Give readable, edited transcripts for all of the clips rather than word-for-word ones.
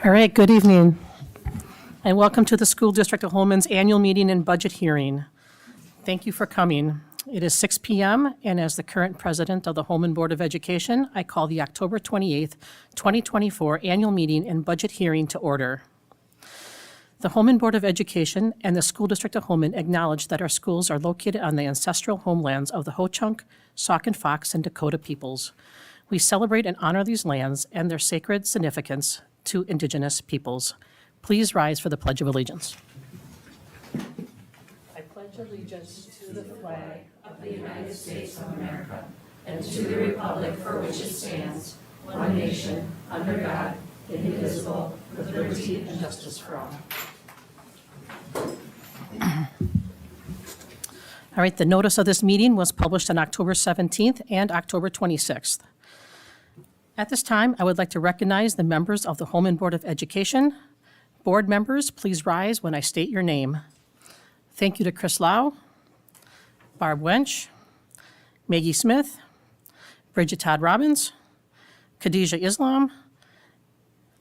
All right, good evening, and welcome to the School District of Holmen's annual meeting and budget hearing. Thank you for coming. It is 6 p.m., and as the current president of the Holmen Board of Education, I call the October 28th, 2024 annual meeting and budget hearing to order. The Holmen Board of Education and the School District of Holmen acknowledge that our schools are located on the ancestral homelands of the Ho-Chunk, Sauk and Fox, and Dakota peoples. We celebrate and honor these lands and their sacred significance to Indigenous peoples. Please rise for the Pledge of Allegiance. I pledge allegiance to the flag of the United States of America and to the republic for which it stands, one nation, under God, indivisible, with liberty and justice for all. All right, the notice of this meeting was published on October 17th and October 26th. At this time, I would like to recognize the members of the Holmen Board of Education. Board members, please rise when I state your name. Thank you to Chris Lau, Barb Wench, Maggie Smith, Bridget Todd Robbins, Khadijah Islam,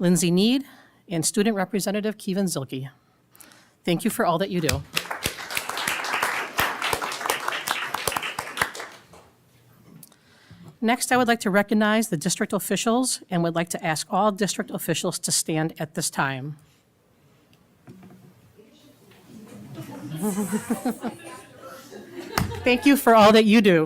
Lindsay Need, and Student Representative Kevin Zilke. Thank you for all that you do. Next, I would like to recognize the district officials and would like to ask all district officials to stand at this time. Thank you for all that you do.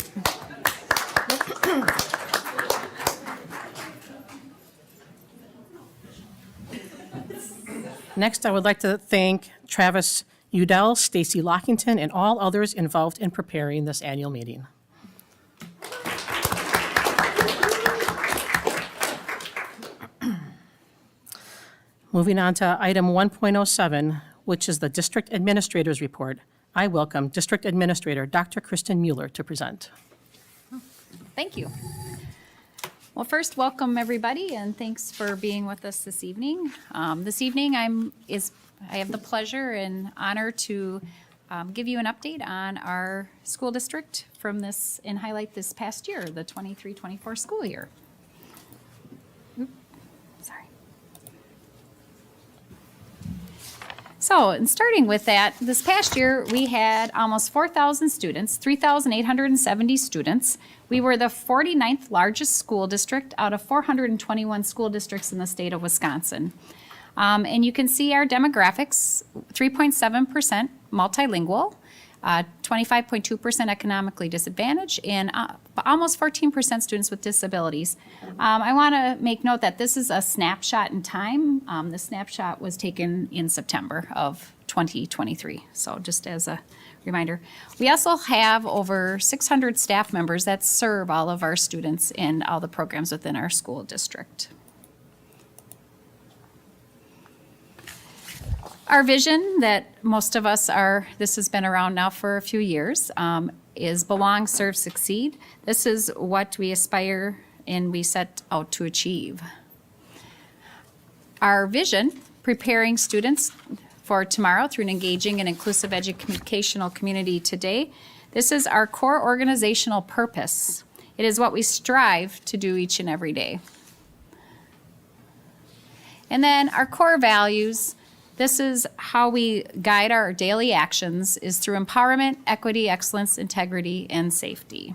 Next, I would like to thank Travis Udell, Stacy Lockington, and all others involved in preparing this annual meeting. Moving on to item 1.07, which is the District Administrator's Report. I welcome District Administrator Dr. Kristen Mueller to present. Thank you. Well, first, welcome everybody, and thanks for being with us this evening. This evening, I have the pleasure and honor to give you an update on our school district from this and highlight this past year, the 23-24 school year. Sorry. So, in starting with that, this past year we had almost 4,000 students, 3,870 students. We were the 49th largest school district out of 421 school districts in the state of Wisconsin. And you can see our demographics, 3.7% multilingual, 25.2% economically disadvantaged, and almost 14% students with disabilities. I want to make note that this is a snapshot in time. The snapshot was taken in September of 2023, so just as a reminder. We also have over 600 staff members that serve all of our students in all the programs within our school district. Our vision that most of us this has been around now for a few years, is belong, serve, succeed. This is what we aspire and we set out to achieve. Our vision, preparing students for tomorrow through an engaging and inclusive educational community today. This is our core organizational purpose. It is what we strive to do each and every day. And then our core values. This is how we guide our daily actions, is through empowerment, equity, excellence, integrity, and safety.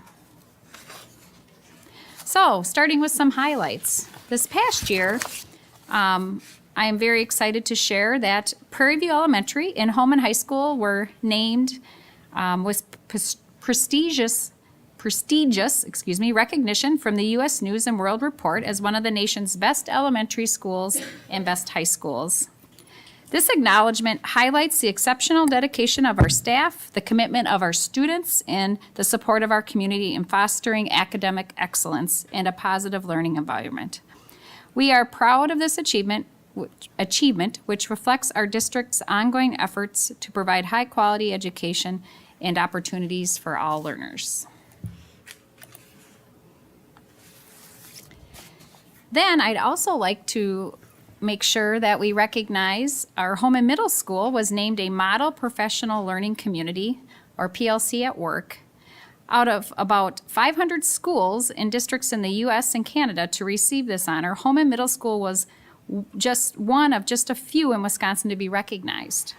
So, starting with some highlights. This past year, I am very excited to share that Prairie View Elementary and Holmen High School were named with prestigious recognition from the U.S. News and World Report as one of the nation's best elementary schools and best high schools. This acknowledgement highlights the exceptional dedication of our staff, the commitment of our students, and the support of our community in fostering academic excellence and a positive learning environment. We are proud of this achievement, which reflects our district's ongoing efforts to provide high-quality education and opportunities for all learners. Then I'd also like to make sure that we recognize our Holmen Middle School was named a Model Professional Learning Community, or PLC at Work, out of about 500 schools and districts in the U.S. and Canada to receive this honor. Holmen Middle School was just one of just a few in Wisconsin to be recognized.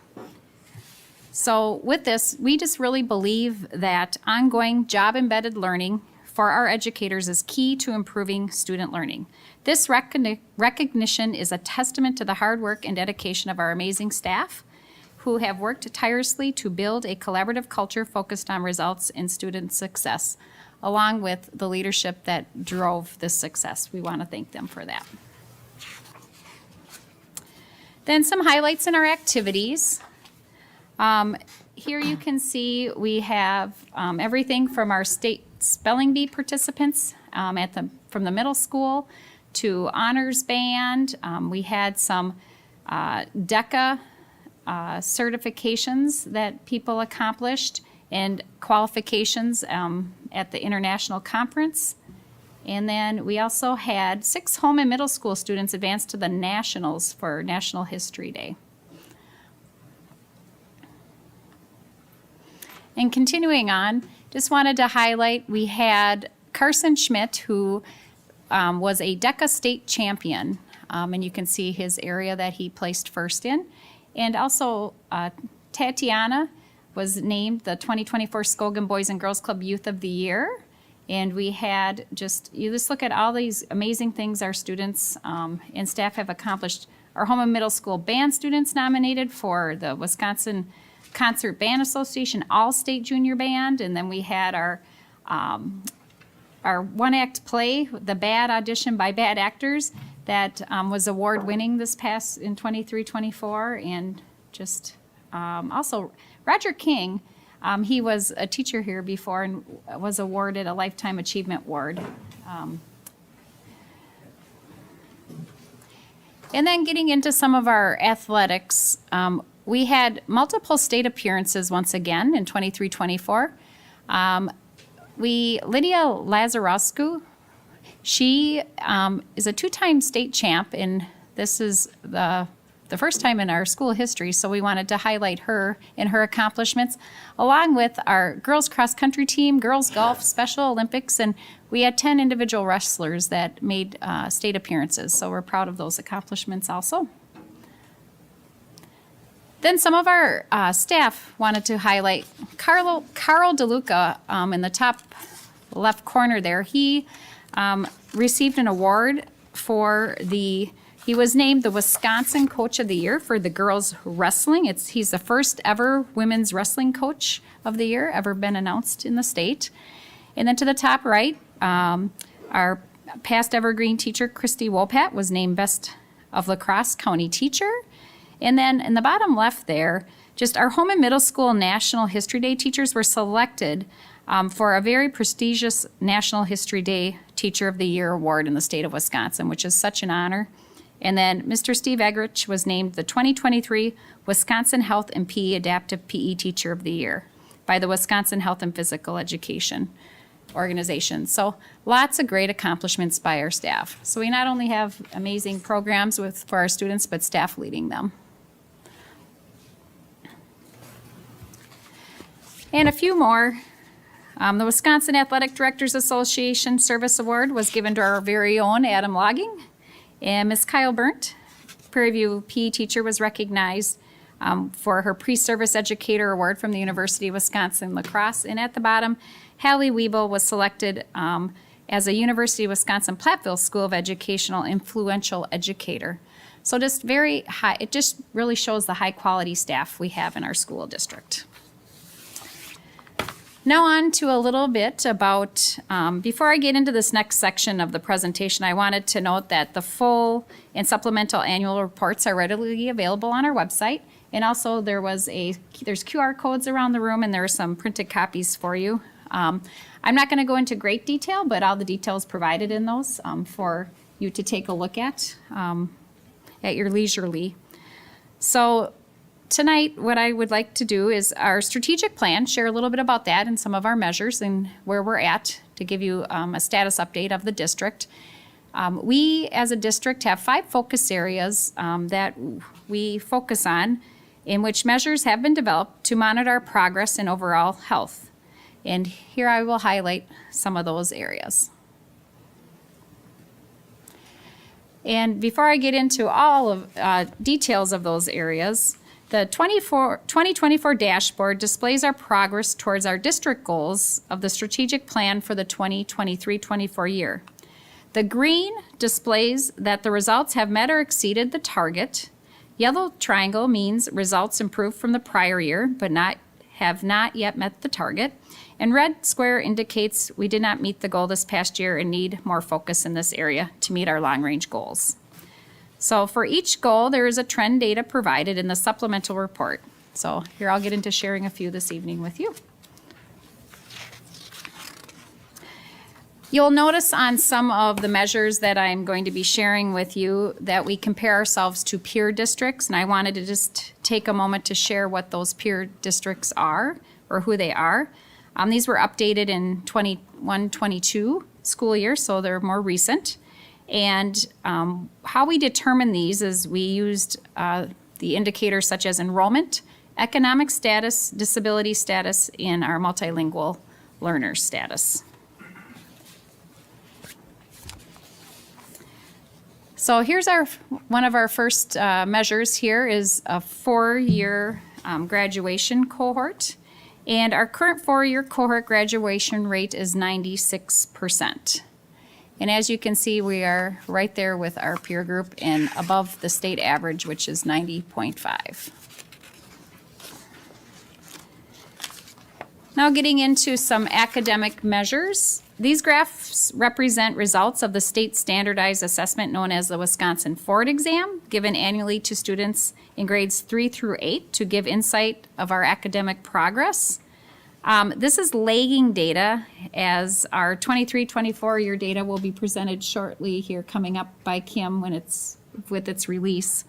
So with this, we just really believe that ongoing job-embedded learning for our educators is key to improving student learning. This recognition is a testament to the hard work and dedication of our amazing staff who have worked tirelessly to build a collaborative culture focused on results and student success, along with the leadership that drove this success. We want to thank them for that. Then some highlights in our activities. Here you can see we have everything from our state spelling bee participants from the middle school to honors band. We had some DECA certifications that people accomplished and qualifications at the international conference. And then we also had 6 Holmen Middle School students advance to the nationals for National History Day. And continuing on, just wanted to highlight, we had Carson Schmidt, who was a DECA state champion, and you can see his area that he placed first in. And also, Tatiana was named the 2024 Skogan Boys and Girls Club Youth of the Year. And we had you just look at all these amazing things our students and staff have accomplished. Our Holmen Middle School band students nominated for the Wisconsin Concert Band Association All-State Junior Band. And then we had our one-act play, The Bad Audition by Bad Actors, that was award-winning this past in 23-24. And just also Roger King, he was a teacher here before and was awarded a Lifetime Achievement Award. And then getting into some of our athletics, we had multiple state appearances once again in 23-24. Lydia Lazaroscu, she is a 2-time state champ, and this is the first time in our school history, so we wanted to highlight her and her accomplishments, along with our girls cross-country team, girls golf, Special Olympics, and we had 10 individual wrestlers that made state appearances, so we're proud of those accomplishments also. Then some of our staff wanted to highlight Carl DeLuca in the top left corner there. He received an award for he was named the Wisconsin Coach of the Year for the girls wrestling. He's the first ever women's wrestling coach of the year ever been announced in the state. And then to the top right, our past evergreen teacher, Christy Wopat, was named Best of La Crosse County Teacher. And then in the bottom left there, just our Holmen Middle School National History Day teachers were selected for a very prestigious National History Day Teacher of the Year award in the state of Wisconsin, which is such an honor. And then Mr. Steve Egrich was named the 2023 Wisconsin Health and PE Adaptive PE Teacher of the Year by the Wisconsin Health and Physical Education Organization. So lots of great accomplishments by our staff. So we not only have amazing programs for our students, but staff leading them. And a few more. The Wisconsin Athletic Directors Association Service Award was given to our very own Adam Logging. And Ms. Kyle Burnt, Prairie View PE teacher, was recognized for her Pre-Service Educator Award from the University of Wisconsin-La Crosse. And at the bottom, Hallie Wiebel was selected as a University of Wisconsin-Platteville School of Educational Influential Educator. So just very high, it just really shows the high quality staff we have in our school district. Now on to a little bit about, before I get into this next section of the presentation, I wanted to note that the full and supplemental annual reports are readily available on our website. And also there's QR codes around the room and there are some printed copies for you. I'm not going to go into great detail, but all the details provided in those for you to take a look at your leisurely. So tonight, what I would like to do is our strategic plan, share a little bit about that and some of our measures and where we're at to give you a status update of the district. We, as a district, have 5 focus areas that we focus on in which measures have been developed to monitor our progress and overall health. And here I will highlight some of those areas. And before I get into all of details of those areas, the 2024 dashboard displays our progress towards our district goals of the strategic plan for the 2023-24 year. The green displays that the results have met or exceeded the target. Yellow triangle means results improved from the prior year, but have not yet met the target. And red square indicates we did not meet the goal this past year and need more focus in this area to meet our long-range goals. So for each goal, there is a trend data provided in the supplemental report. So here I'll get into sharing a few this evening with you. You'll notice on some of the measures that I'm going to be sharing with you that we compare ourselves to peer districts, and I wanted to just take a moment to share what those peer districts are or who they are. These were updated in 21-22 school year, so they're more recent. And how we determine these is we used the indicators such as enrollment, economic status, disability status, and our multilingual learner status. So here's one of our first measures here is a 4-year graduation cohort. And our current 4-year cohort graduation rate is 96%. And as you can see, we are right there with our peer group and above the state average, which is 90.5. Now getting into some academic measures. These graphs represent results of the state standardized assessment known as the Wisconsin Ford exam, given annually to students in grades 3 through 8 to give insight of our academic progress. This is lagging data, as our 23-24 year data will be presented shortly here, coming up by Kim with its release.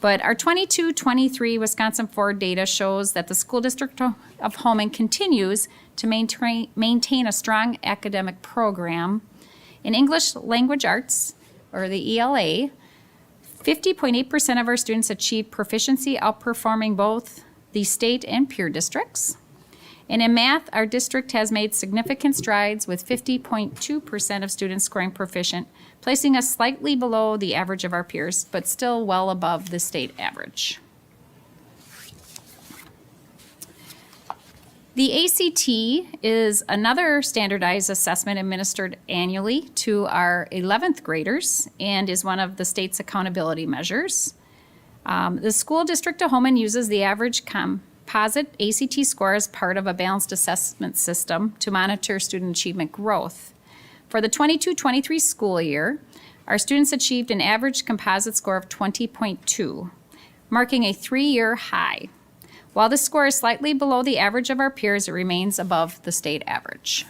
But our 22-23 Wisconsin Ford data shows that the School District of Holmen continues to maintain a strong academic program. In English Language Arts, or the ELA, 50.8% of our students achieve proficiency, outperforming both the state and peer districts. And in math, our district has made significant strides with 50.2% of students scoring proficient, placing us slightly below the average of our peers, but still well above the state average. The ACT is another standardized assessment administered annually to our 11th graders and is one of the state's accountability measures. The School District of Holmen uses the average composite ACT score as part of a balanced assessment system to monitor student achievement growth. For the 22-23 school year, our students achieved an average composite score of 20.2, marking a 3-year high. While this score is slightly below the average of our peers, it remains above the state average.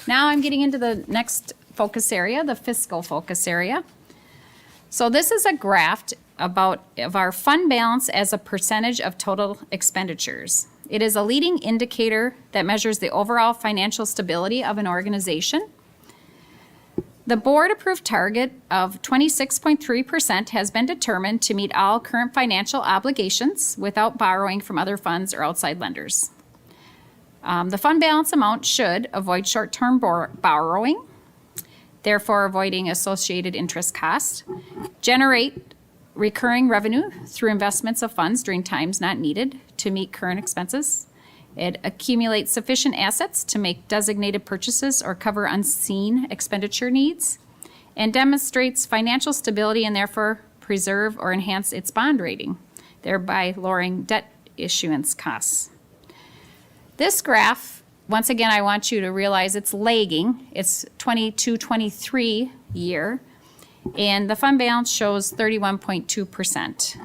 Now I'm getting into the next focus area, the fiscal focus area. So this is a graph of our fund balance as a percentage of total expenditures. It is a leading indicator that measures the overall financial stability of an organization. The board-approved target of 26.3% has been determined to meet all current financial obligations without borrowing from other funds or outside lenders. The fund balance amount should avoid short-term borrowing, therefore avoiding associated interest costs, generate recurring revenue through investments of funds during times not needed to meet current expenses. It accumulates sufficient assets to make designated purchases or cover unseen expenditure needs, and demonstrates financial stability and therefore preserve or enhance its bond rating, thereby lowering debt issuance costs. This graph, once again, I want you to realize it's lagging. It's 22-23 year, and the fund balance shows 31.2%.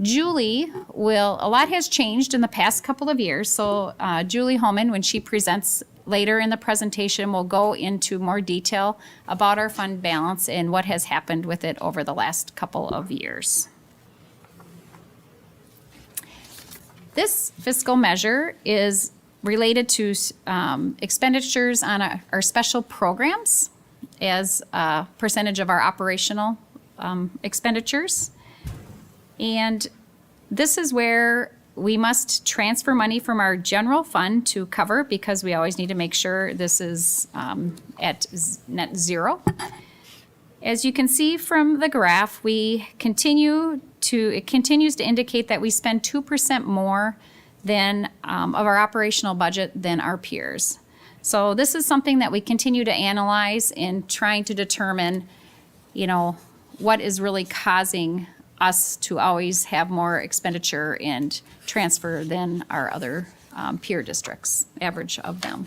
A lot has changed in the past couple of years, so Julie Holmen, when she presents later in the presentation, will go into more detail about our fund balance and what has happened with it over the last couple of years. This fiscal measure is related to expenditures on our special programs as a percentage of our operational expenditures. And this is where we must transfer money from our general fund to cover, because we always need to make sure this is at net zero. As you can see from the graph, it continues to indicate that we spend 2% more than of our operational budget than our peers. So this is something that we continue to analyze in trying to determine, what is really causing us to always have more expenditure and transfer than our other peer districts, average of them.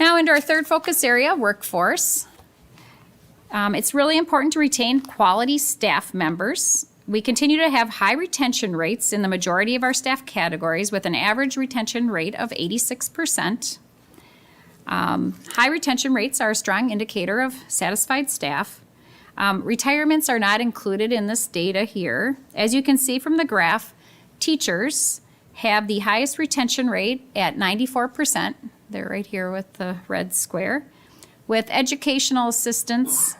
Now into our third focus area, workforce. It's really important to retain quality staff members. We continue to have high retention rates in the majority of our staff categories, with an average retention rate of 86%. High retention rates are a strong indicator of satisfied staff. Retirements are not included in this data here. As you can see from the graph, teachers have the highest retention rate at 94%. They're right here with the red square, with educational assistants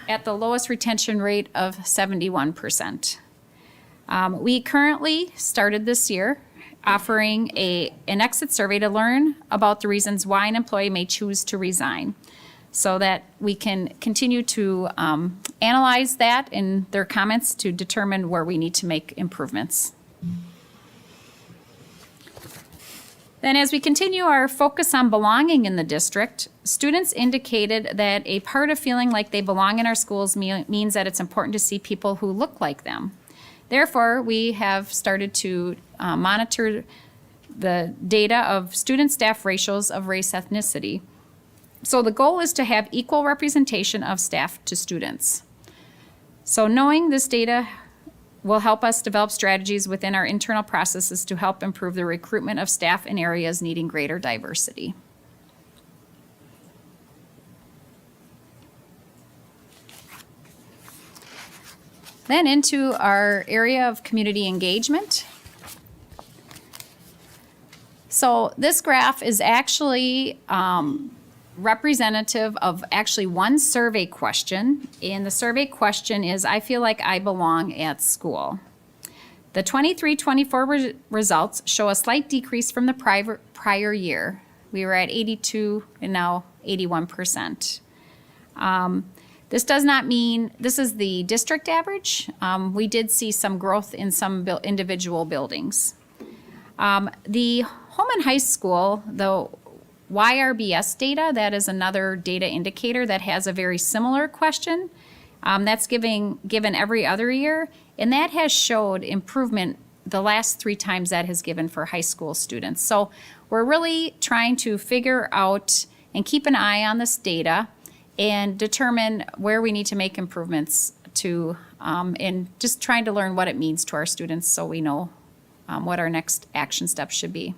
at the lowest retention rate of 71%. We currently started this year offering an exit survey to learn about the reasons why an employee may choose to resign, so that we can continue to analyze that in their comments to determine where we need to make improvements. Then, as we continue our focus on belonging in the district, students indicated that a part of feeling like they belong in our schools means that it's important to see people who look like them. Therefore, we have started to monitor the data of student-staff ratios of race ethnicity. So the goal is to have equal representation of staff to students. So knowing this data will help us develop strategies within our internal processes to help improve the recruitment of staff in areas needing greater diversity. Then into our area of community engagement. So this graph is actually representative of actually one survey question, and the survey question is, I feel like I belong at school. The 23-24 results show a slight decrease from the prior year. We were at 82 and now 81%. This does not mean, this is the district average. We did see some growth in some individual buildings. The Holmen High School, the YRBS data, that is another data indicator that has a very similar question. That's given every other year, and that has showed improvement the last 3 times that has given for high school students. So we're really trying to figure out and keep an eye on this data and determine where we need to make improvements to, and just trying to learn what it means to our students so we know what our next action steps should be.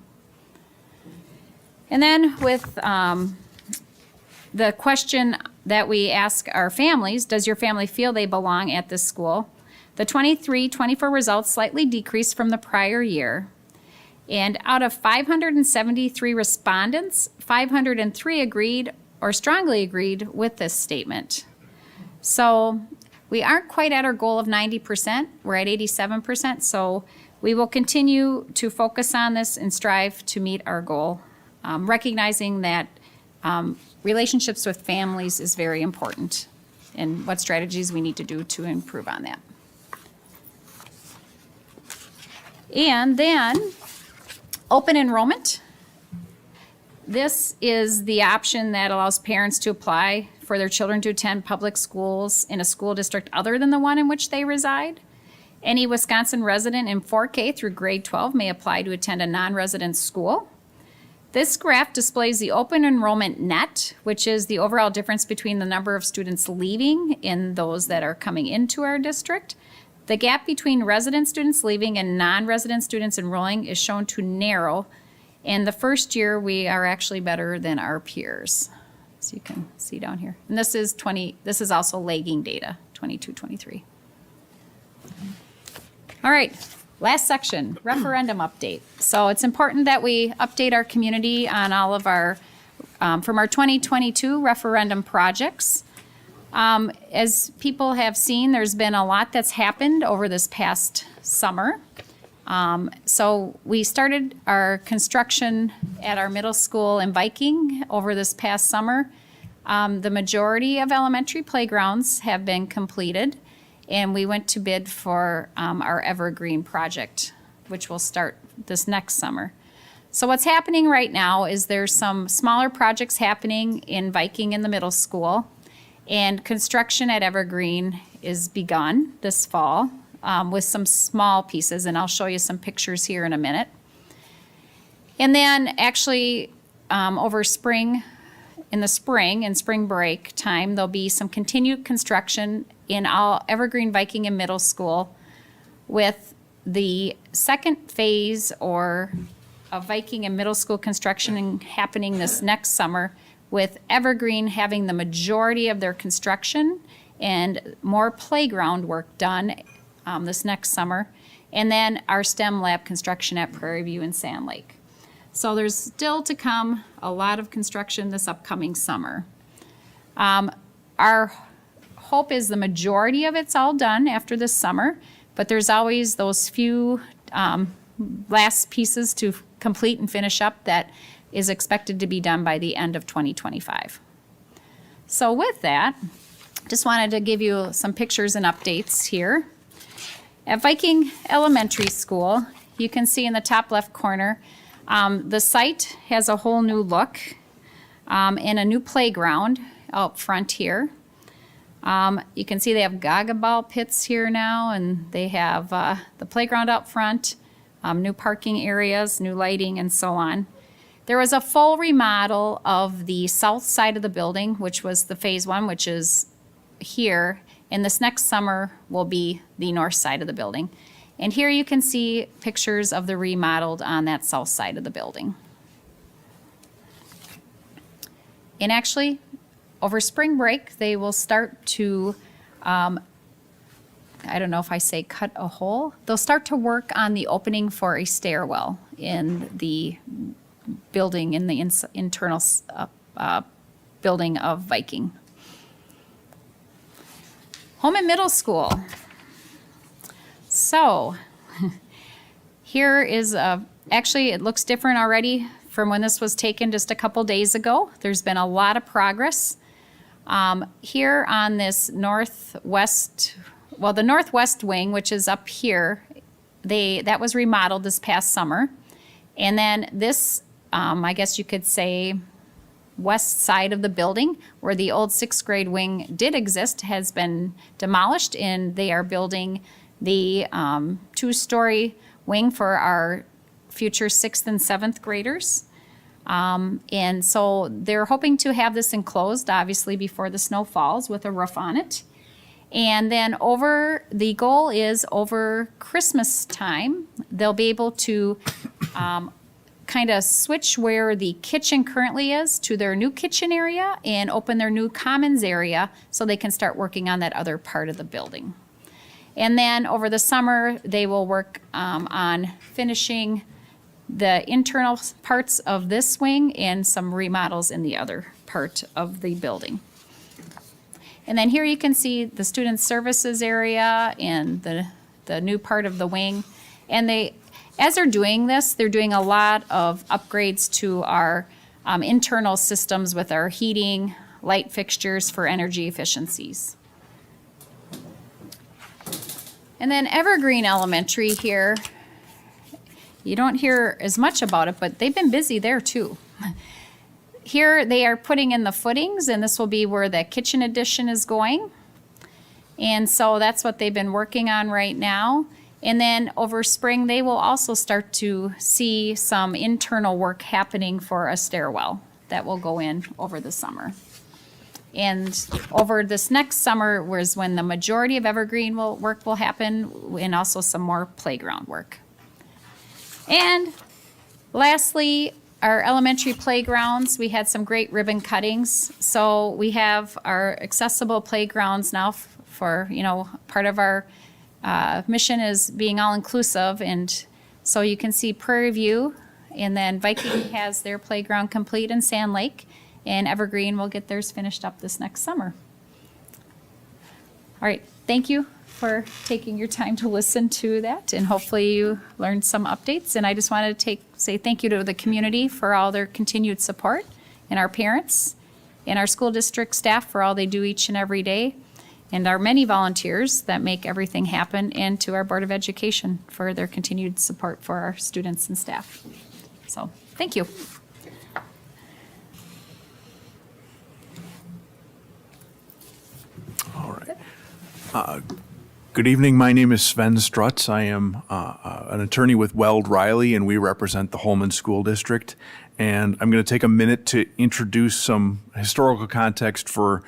And then with the question that we ask our families, does your family feel they belong at this school? The 23-24 results slightly decreased from the prior year. And out of 573 respondents, 503 agreed or strongly agreed with this statement. So we aren't quite at our goal of 90%. We're at 87%. So we will continue to focus on this and strive to meet our goal. Recognizing that relationships with families is very important, and what strategies we need to do to improve on that. And then open enrollment. This is the option that allows parents to apply for their children to attend public schools in a school district other than the one in which they reside. Any Wisconsin resident in 4K through grade 12 may apply to attend a non-resident school. This graph displays the open enrollment net, which is the overall difference between the number of students leaving and those that are coming into our district. The gap between resident students leaving and non-resident students enrolling is shown to narrow. And the first year, we are actually better than our peers. So you can see down here. And this is also lagging data, 22-23. All right. Last section, referendum update. So it's important that we update our community on all of our, from our 2022 referendum projects. As people have seen, there's been a lot that's happened over this past summer. So we started our construction at our middle school in Viking over this past summer. The majority of elementary playgrounds have been completed, and we went to bid for our Evergreen project, which will start this next summer. So what's happening right now is there's some smaller projects happening in Viking in the middle school, and construction at Evergreen is begun this fall with some small pieces, and I'll show you some pictures here in a minute. And then actually over spring, in spring break time, there'll be some continued construction in all Evergreen, Viking, and middle school, with the second phase of Viking and middle school construction happening this next summer, with Evergreen having the majority of their construction and more playground work done this next summer, and then our STEM lab construction at Prairie View and Sand Lake. So there's still to come a lot of construction this upcoming summer. Our hope is the majority of it's all done after this summer, but there's always those few last pieces to complete and finish up that is expected to be done by the end of 2025. So with that, just wanted to give you some pictures and updates here. At Viking Elementary School, you can see in the top left corner, the site has a whole new look and a new playground out front here. You can see they have gaga ball pits here now, and they have the playground out front, new parking areas, new lighting, and so on. There was a full remodel of the south side of the building, which was the phase one, which is here, and this next summer will be the north side of the building. And here you can see pictures of the remodeled on that south side of the building. And actually, over spring break, they will start to, I don't know if I say cut a hole, they'll start to work on the opening for a stairwell in the building, in the internal building of Viking. Holmen Middle School. So here is actually it looks different already from when this was taken just a couple days ago. There's been a lot of progress. Here on this northwest, well, the northwest wing, which is up here, that was remodeled this past summer. And then this, I guess you could say, west side of the building, where the old sixth grade wing did exist, has been demolished, and they are building the two-story wing for our future sixth and seventh graders. And so they're hoping to have this enclosed, obviously, before the snow falls, with a roof on it. And then the goal is over Christmas time, they'll be able to kind of switch where the kitchen currently is to their new kitchen area and open their new commons area so they can start working on that other part of the building. And then over the summer, they will work on finishing the internal parts of this wing and some remodels in the other part of the building. And then here you can see the student services area and the new part of the wing. And as they're doing this, they're doing a lot of upgrades to our internal systems with our heating, light fixtures for energy efficiencies. And then Evergreen Elementary here, you don't hear as much about it, but they've been busy there too. Here they are putting in the footings, and this will be where the kitchen addition is going. And so that's what they've been working on right now. And then over spring, they will also start to see some internal work happening for a stairwell that will go in over the summer. And over this next summer was when the majority of Evergreen work will happen, and also some more playground work. And lastly, our elementary playgrounds, we had some great ribbon cuttings. So we have our accessible playgrounds now for, part of our mission is being all-inclusive. And so you can see Prairie View, and then Viking has their playground complete in Sand Lake, and Evergreen will get theirs finished up this next summer. All right, thank you for taking your time to listen to that, and hopefully you learned some updates. And I just wanted to say thank you to the community for all their continued support, and our parents, and our school district staff for all they do each and every day, and our many volunteers that make everything happen, and to our Board of Education for their continued support for our students and staff. So, thank you. All right. Good evening. My name is Sven Strutz. I am an attorney with Weld Riley, and we represent the Holmen School District. And I'm going to take a minute to introduce some historical context for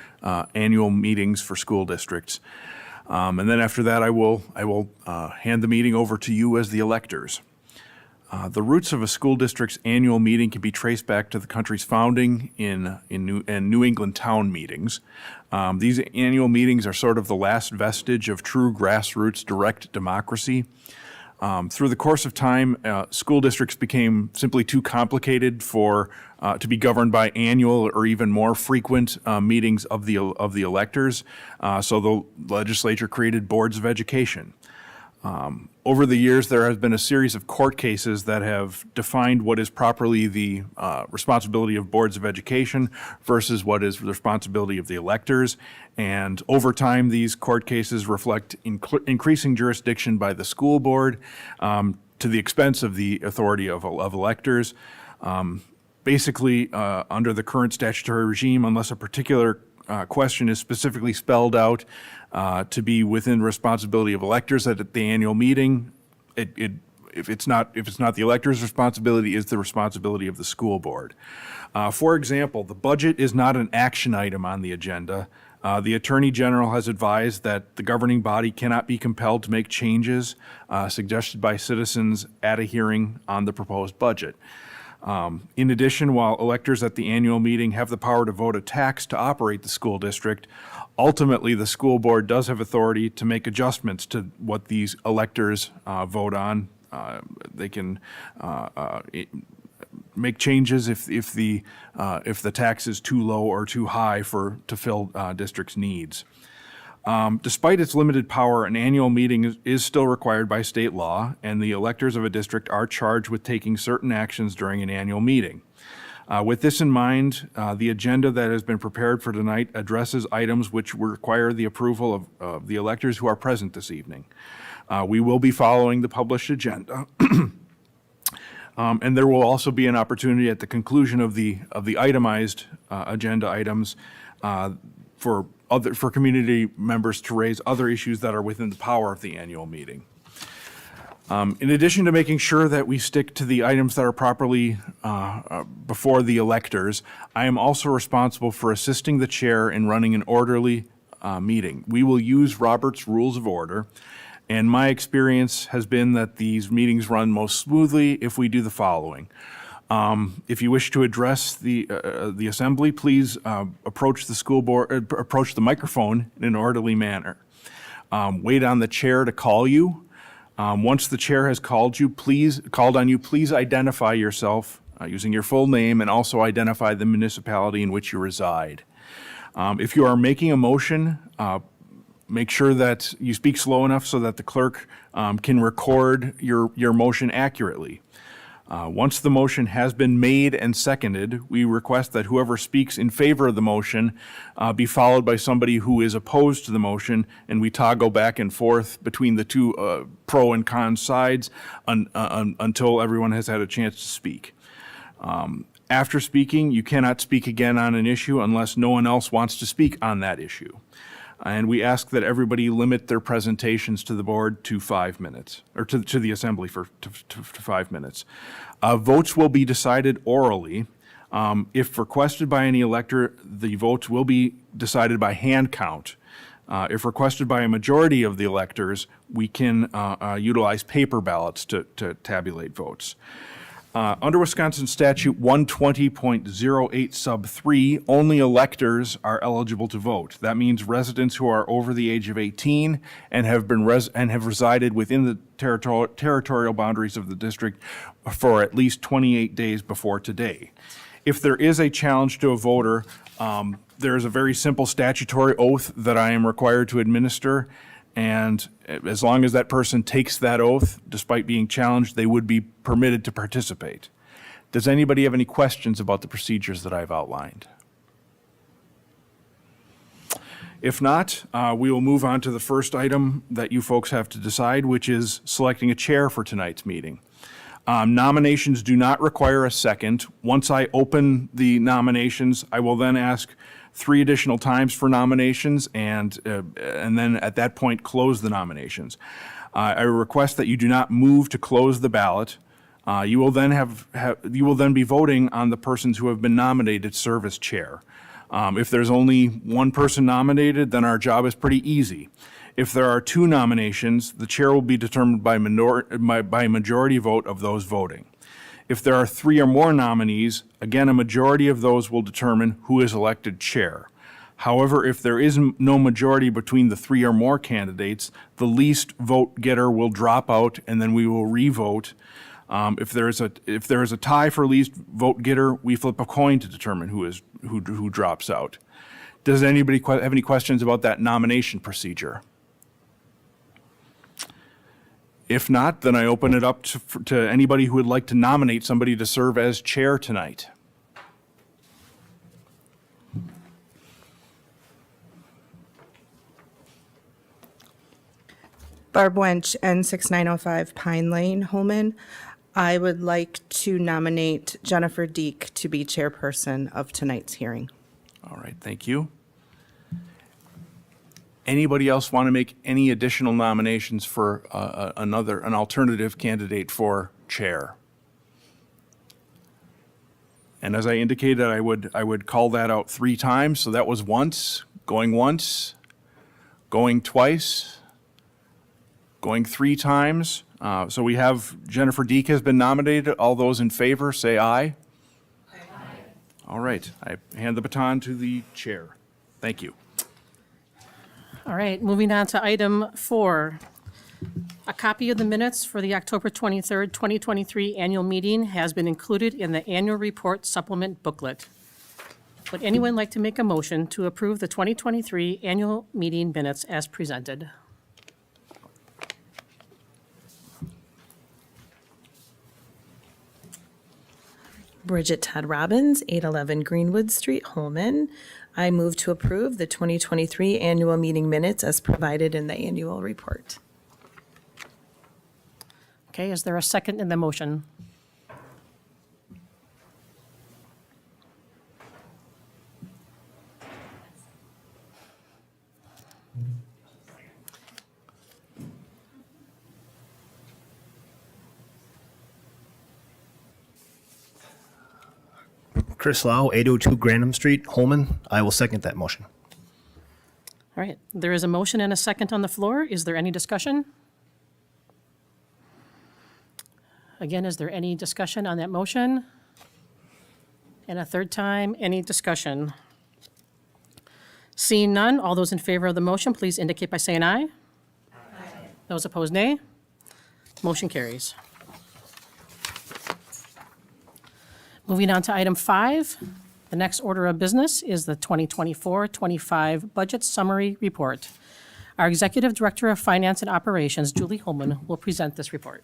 annual meetings for school districts. And then after that, I will hand the meeting over to you as the electors. The roots of a school district's annual meeting can be traced back to the country's founding in New England town meetings. These annual meetings are sort of the last vestige of true grassroots direct democracy. Through the course of time, school districts became simply too complicated to be governed by annual or even more frequent meetings of the electors. So the legislature created boards of education. Over the years, there has been a series of court cases that have defined what is properly the responsibility of boards of education versus what is the responsibility of the electors. And over time, these court cases reflect increasing jurisdiction by the school board to the expense of the authority of electors. Basically, under the current statutory regime, unless a particular question is specifically spelled out to be within responsibility of electors at the annual meeting, if it's not the elector's responsibility, it's the responsibility of the school board. For example, the budget is not an action item on the agenda. The Attorney General has advised that the governing body cannot be compelled to make changes suggested by citizens at a hearing on the proposed budget. In addition, while electors at the annual meeting have the power to vote a tax to operate the school district, ultimately the school board does have authority to make adjustments to what these electors vote on. They can make changes if the tax is too low or too high to fill district's needs. Despite its limited power, an annual meeting is still required by state law, and the electors of a district are charged with taking certain actions during an annual meeting. With this in mind, the agenda that has been prepared for tonight addresses items which require the approval of the electors who are present this evening. We will be following the published agenda. And there will also be an opportunity at the conclusion of the itemized agenda items for community members to raise other issues that are within the power of the annual meeting. In addition to making sure that we stick to the items that are properly before the electors, I am also responsible for assisting the chair in running an orderly meeting. We will use Robert's Rules of Order, and my experience has been that these meetings run most smoothly if we do the following. If you wish to address the assembly, please approach the microphone in an orderly manner. Wait on the chair to call you. Once the chair has called on you, please identify yourself using your full name and also identify the municipality in which you reside. If you are making a motion, make sure that you speak slow enough so that the clerk can record your motion accurately. Once the motion has been made and seconded, we request that whoever speaks in favor of the motion be followed by somebody who is opposed to the motion, and we toggle back and forth between the two pro and con sides until everyone has had a chance to speak. After speaking, you cannot speak again on an issue unless no one else wants to speak on that issue. And we ask that everybody limit their presentations to the board to 5 minutes, or to the assembly to 5 minutes. Votes will be decided orally. If requested by any elector, the votes will be decided by hand count. If requested by a majority of the electors, we can utilize paper ballots to tabulate votes. Under Wisconsin Statute 120.08 sub 3, only electors are eligible to vote. That means residents who are over the age of 18 and have resided within the territorial boundaries of the district for at least 28 days before today. If there is a challenge to a voter, There's a very simple statutory oath that I am required to administer, and as long as that person takes that oath, despite being challenged, they would be permitted to participate. Does anybody have any questions about the procedures that I've outlined? If not, we will move on to the first item that you folks have to decide, which is selecting a chair for tonight's meeting. Nominations do not require a second. Once I open the nominations, I will then ask 3 additional times for nominations and then at that point close the nominations. I request that you do not move to close the ballot. You will then be voting on the persons who have been nominated to serve as chair. If there's only one person nominated, then our job is pretty easy. If there are 2 nominations, the chair will be determined by majority vote of those voting. If there are 3 or more nominees, again, a majority of those will determine who is elected chair. However, if there is no majority between the 3 or more candidates, the least vote getter will drop out, and then we will re-vote. If there is a tie for least vote getter, we flip a coin to determine who drops out. Does anybody have any questions about that nomination procedure? If not, then I open it up to anybody who would like to nominate somebody to serve as chair tonight. Barb Wench, N6905 Pine Lane, Holmen. I would like to nominate Jennifer Deek to be chairperson of tonight's hearing. All right, thank you. Anybody else want to make any additional nominations for an alternative candidate for chair? And as I indicated, I would call that out 3 times. So that was once, going twice, going 3 times. So we have Jennifer Deek has been nominated. All those in favor, say aye. Aye. All right, I hand the baton to the chair. Thank you. All right, moving on to item 4. A copy of the minutes for the October 23rd, 2023 annual meeting has been included in the annual report supplement booklet. Would anyone like to make a motion to approve the 2023 annual meeting minutes as presented? Bridget Todd Robbins, 811 Greenwood Street, Holmen. I move to approve the 2023 annual meeting minutes as provided in the annual report. Okay, is there a second in the motion? Chris Lau, 802 Grantham Street, Holmen. I will second that motion. All right, there is a motion and a second on the floor. Is there any discussion? Again, is there any discussion on that motion? And a third time, any discussion? Seeing none, all those in favor of the motion, please indicate by saying aye. Aye. Those opposed, nay. Motion carries. Moving on to item 5, the next order of business is the 2024-25 Budget Summary Report. Our Executive Director of Finance and Operations, Julie Holmen, will present this report.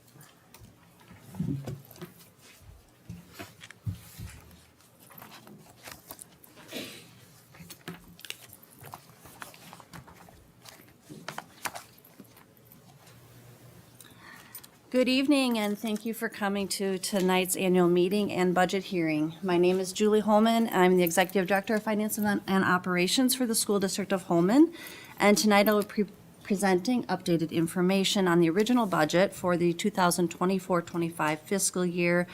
Good evening, and thank you for coming to tonight's annual meeting and budget hearing. My name is Julie Holmen. I'm the Executive Director of Finance and Operations for the School District of Holmen. And tonight I will be presenting updated information on the original budget for the 2024-25 fiscal year,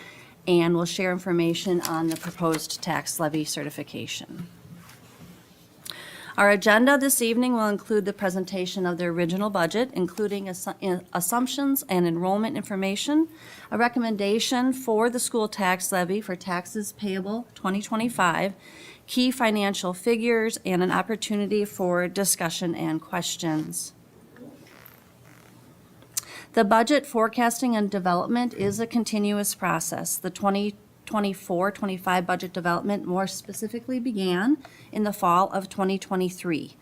and will share information on the proposed tax levy certification. Our agenda this evening will include the presentation of the original budget, including assumptions and enrollment information, a recommendation for the school tax levy for taxes payable 2025, key financial figures, and an opportunity for discussion and questions. The budget forecasting and development is a continuous process. The 2024-25 budget development more specifically began in the fall of 2023.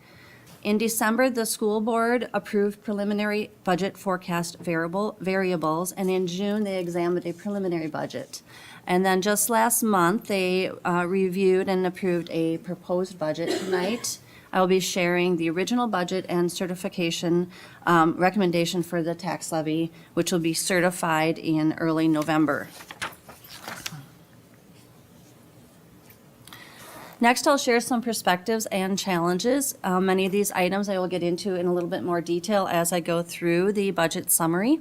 In December, the school board approved preliminary budget forecast variables, and in June, they examined a preliminary budget. And then just last month, they reviewed and approved a proposed budget. Tonight, I will be sharing the original budget and certification recommendation for the tax levy, which will be certified in early November. Next, I'll share some perspectives and challenges. Many of these items I will get into in a little bit more detail as I go through the budget summary.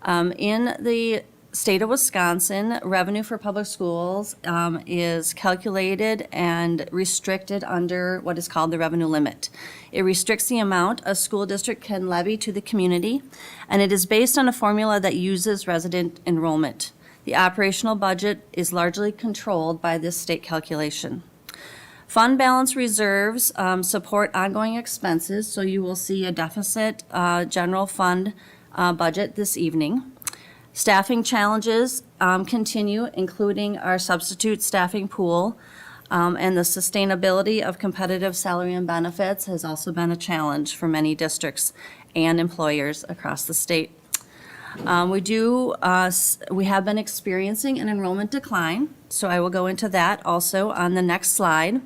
In the state of Wisconsin, revenue for public schools is calculated and restricted under what is called the revenue limit. It restricts the amount a school district can levy to the community, and it is based on a formula that uses resident enrollment. The operational budget is largely controlled by this state calculation. Fund balance reserves support ongoing expenses, so you will see a deficit general fund budget this evening. Staffing challenges continue, including our substitute staffing pool, and the sustainability of competitive salary and benefits has also been a challenge for many districts and employers across the state. We have been experiencing an enrollment decline, so I will go into that also on the next slide.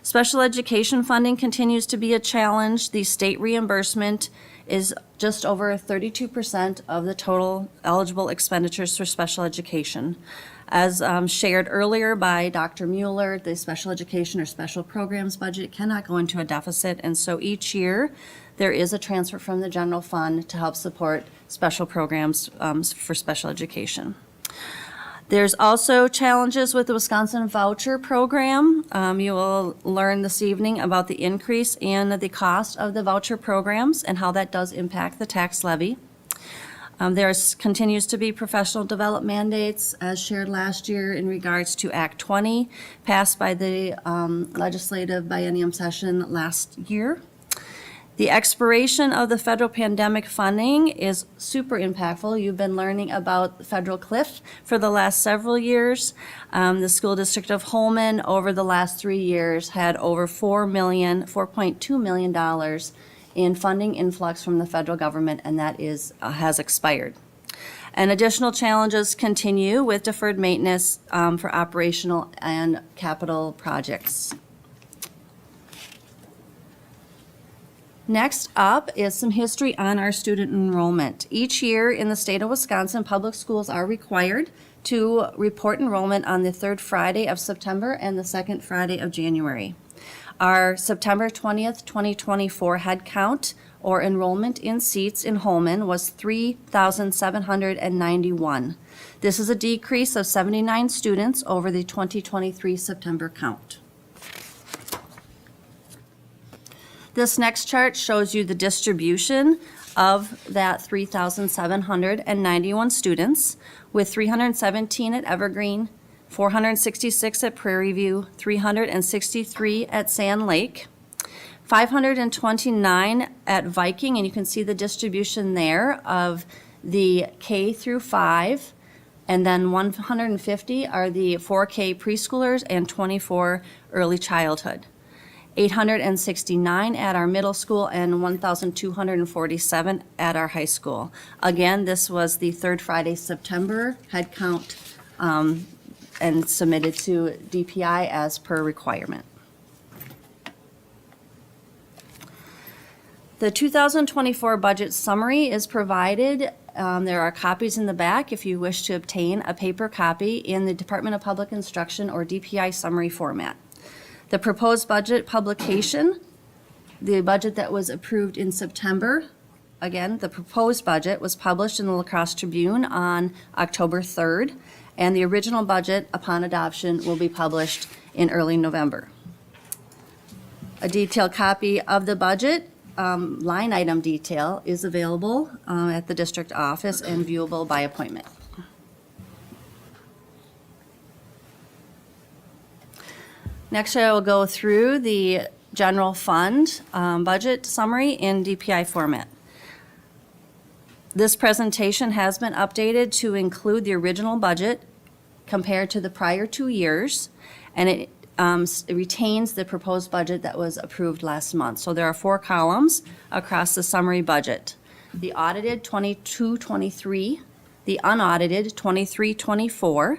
Special education funding continues to be a challenge. The state reimbursement is just over 32% of the total eligible expenditures for special education. As shared earlier by Dr. Mueller, the special education or special programs budget cannot go into a deficit, and so each year there is a transfer from the general fund to help support special programs for special education. There's also challenges with the Wisconsin voucher program. You will learn this evening about the increase in the cost of the voucher programs and how that does impact the tax levy. There continues to be professional development mandates, as shared last year in regards to Act 20, passed by the legislative biennium session last year. The expiration of the federal pandemic funding is super impactful. You've been learning about the federal cliff for the last several years. The School District of Holmen over the last 3 years had over $4.2 million in funding influx from the federal government, and that has expired. And additional challenges continue with deferred maintenance for operational and capital projects. Next up is some history on our student enrollment. Each year in the state of Wisconsin, public schools are required to report enrollment on the third Friday of September and the second Friday of January. Our September 20th, 2024 head count or enrollment in seats in Holmen was 3,791. This is a decrease of 79 students over the 2023 September count. This next chart shows you the distribution of that 3,791 students, with 317 at Evergreen, 466 at Prairie View, 363 at Sand Lake, 529 at Viking, and you can see the distribution there of the K through 5, and then 150 are the 4K preschoolers and 24 early childhood. 869 at our middle school and 1,247 at our high school. Again, this was the third Friday, September head count and submitted to DPI as per requirement. The 2024 budget summary is provided. There are copies in the back if you wish to obtain a paper copy in the Department of Public Instruction or DPI summary format. The proposed budget publication, the budget that was approved in September, again, the proposed budget was published in the La Crosse Tribune on October 3rd, and the original budget upon adoption will be published in early November. A detailed copy of the budget, line item detail, is available at the district office and viewable by appointment. Next, I will go through the general fund budget summary in DPI format. This presentation has been updated to include the original budget compared to the prior 2 years, and it retains the proposed budget that was approved last month. So there are 4 columns across the summary budget. The audited 22-23, the unaudited 23-24,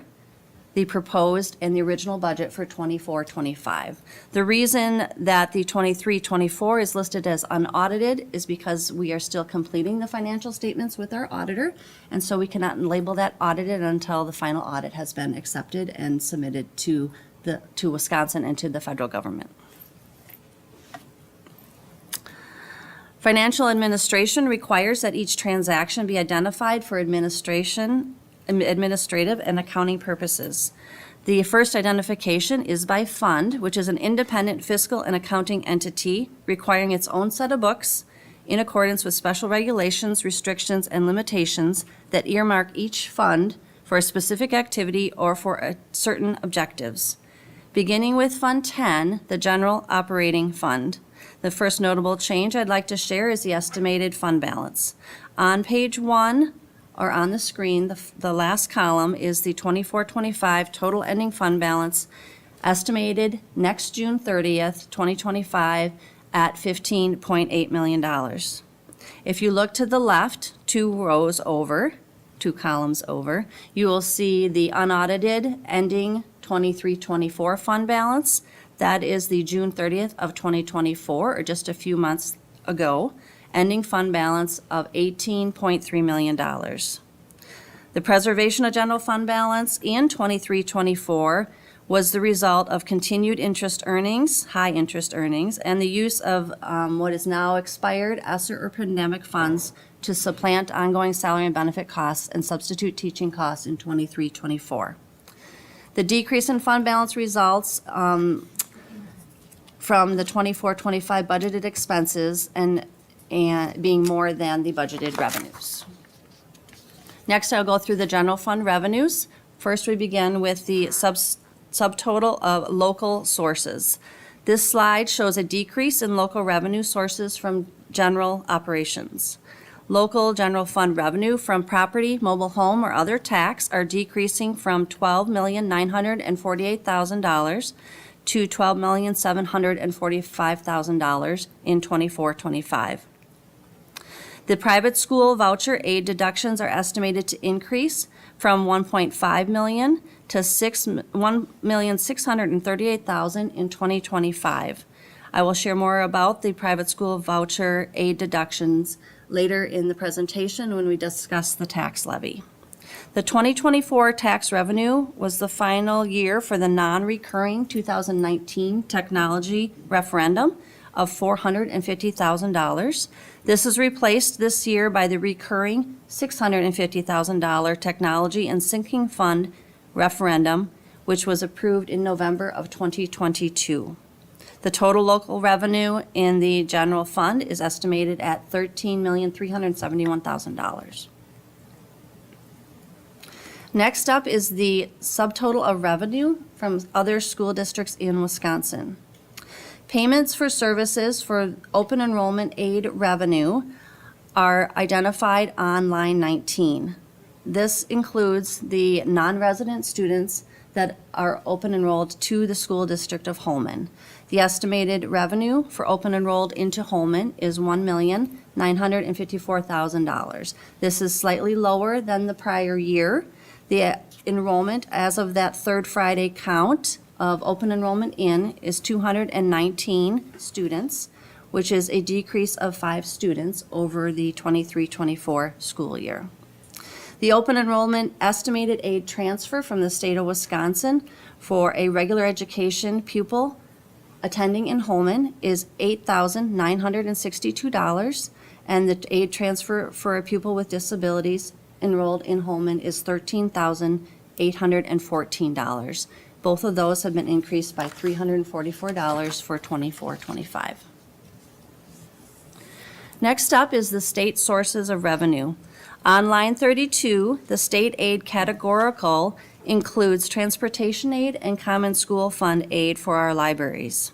the proposed and the original budget for 24-25. The reason that the 23-24 is listed as unaudited is because we are still completing the financial statements with our auditor, and so we cannot label that audited until the final audit has been accepted and submitted to Wisconsin and to the federal government. Financial administration requires that each transaction be identified for administrative and accounting purposes. The first identification is by fund, which is an independent fiscal and accounting entity requiring its own set of books in accordance with special regulations, restrictions, and limitations that earmark each fund for a specific activity or for certain objectives. Beginning with Fund 10, the General Operating Fund, the first notable change I'd like to share is the estimated fund balance. On page 1, or on the screen, the last column is the 24-25 total ending fund balance estimated next June 30th, 2025 at $15.8 million. If you look to the left, 2 columns over, you will see the unaudited ending 23-24 fund balance. That is the June 30th of 2024, or just a few months ago, ending fund balance of $18.3 million. The preservation of general fund balance in 23-24 was the result of continued interest earnings, high interest earnings, and the use of what is now expired ESSER or pandemic funds to supplant ongoing salary and benefit costs and substitute teaching costs in 23-24. The decrease in fund balance results from the 24-25 budgeted expenses and being more than the budgeted revenues. Next, I'll go through the general fund revenues. First, we begin with the subtotal of local sources. This slide shows a decrease in local revenue sources from general operations. Local general fund revenue from property, mobile home, or other tax are decreasing from $12,948,000 to $12,745,000 in 24-25. The private school voucher aid deductions are estimated to increase from $1.5 million to $1,638,000 in 2025. I will share more about the private school voucher aid deductions later in the presentation when we discuss the tax levy. The 2024 tax revenue was the final year for the non-recurring 2019 technology referendum of $450,000. This is replaced this year by the recurring $650,000 technology and sinking fund referendum, which was approved in November of 2022. The total local revenue in the general fund is estimated at $13,371,000. Next up is the subtotal of revenue from other school districts in Wisconsin. Payments for services for open enrollment aid revenue are identified on line 19. This includes the non-resident students that are open enrolled to the School District of Holmen. The estimated revenue for open enrolled into Holmen is $1,954,000. This is slightly lower than the prior year. The enrollment as of that third Friday count of open enrollment in is 219 students, which is a decrease of 5 students over the 23-24 school year. The open enrollment estimated aid transfer from the state of Wisconsin for a regular education pupil attending in Holmen is $8,962, and the aid transfer for a pupil with disabilities enrolled in Holmen is $13,814. Both of those have been increased by $344 for 24-25. Next up is the state sources of revenue. On line 32, the state aid categorical includes transportation aid and common school fund aid for our libraries.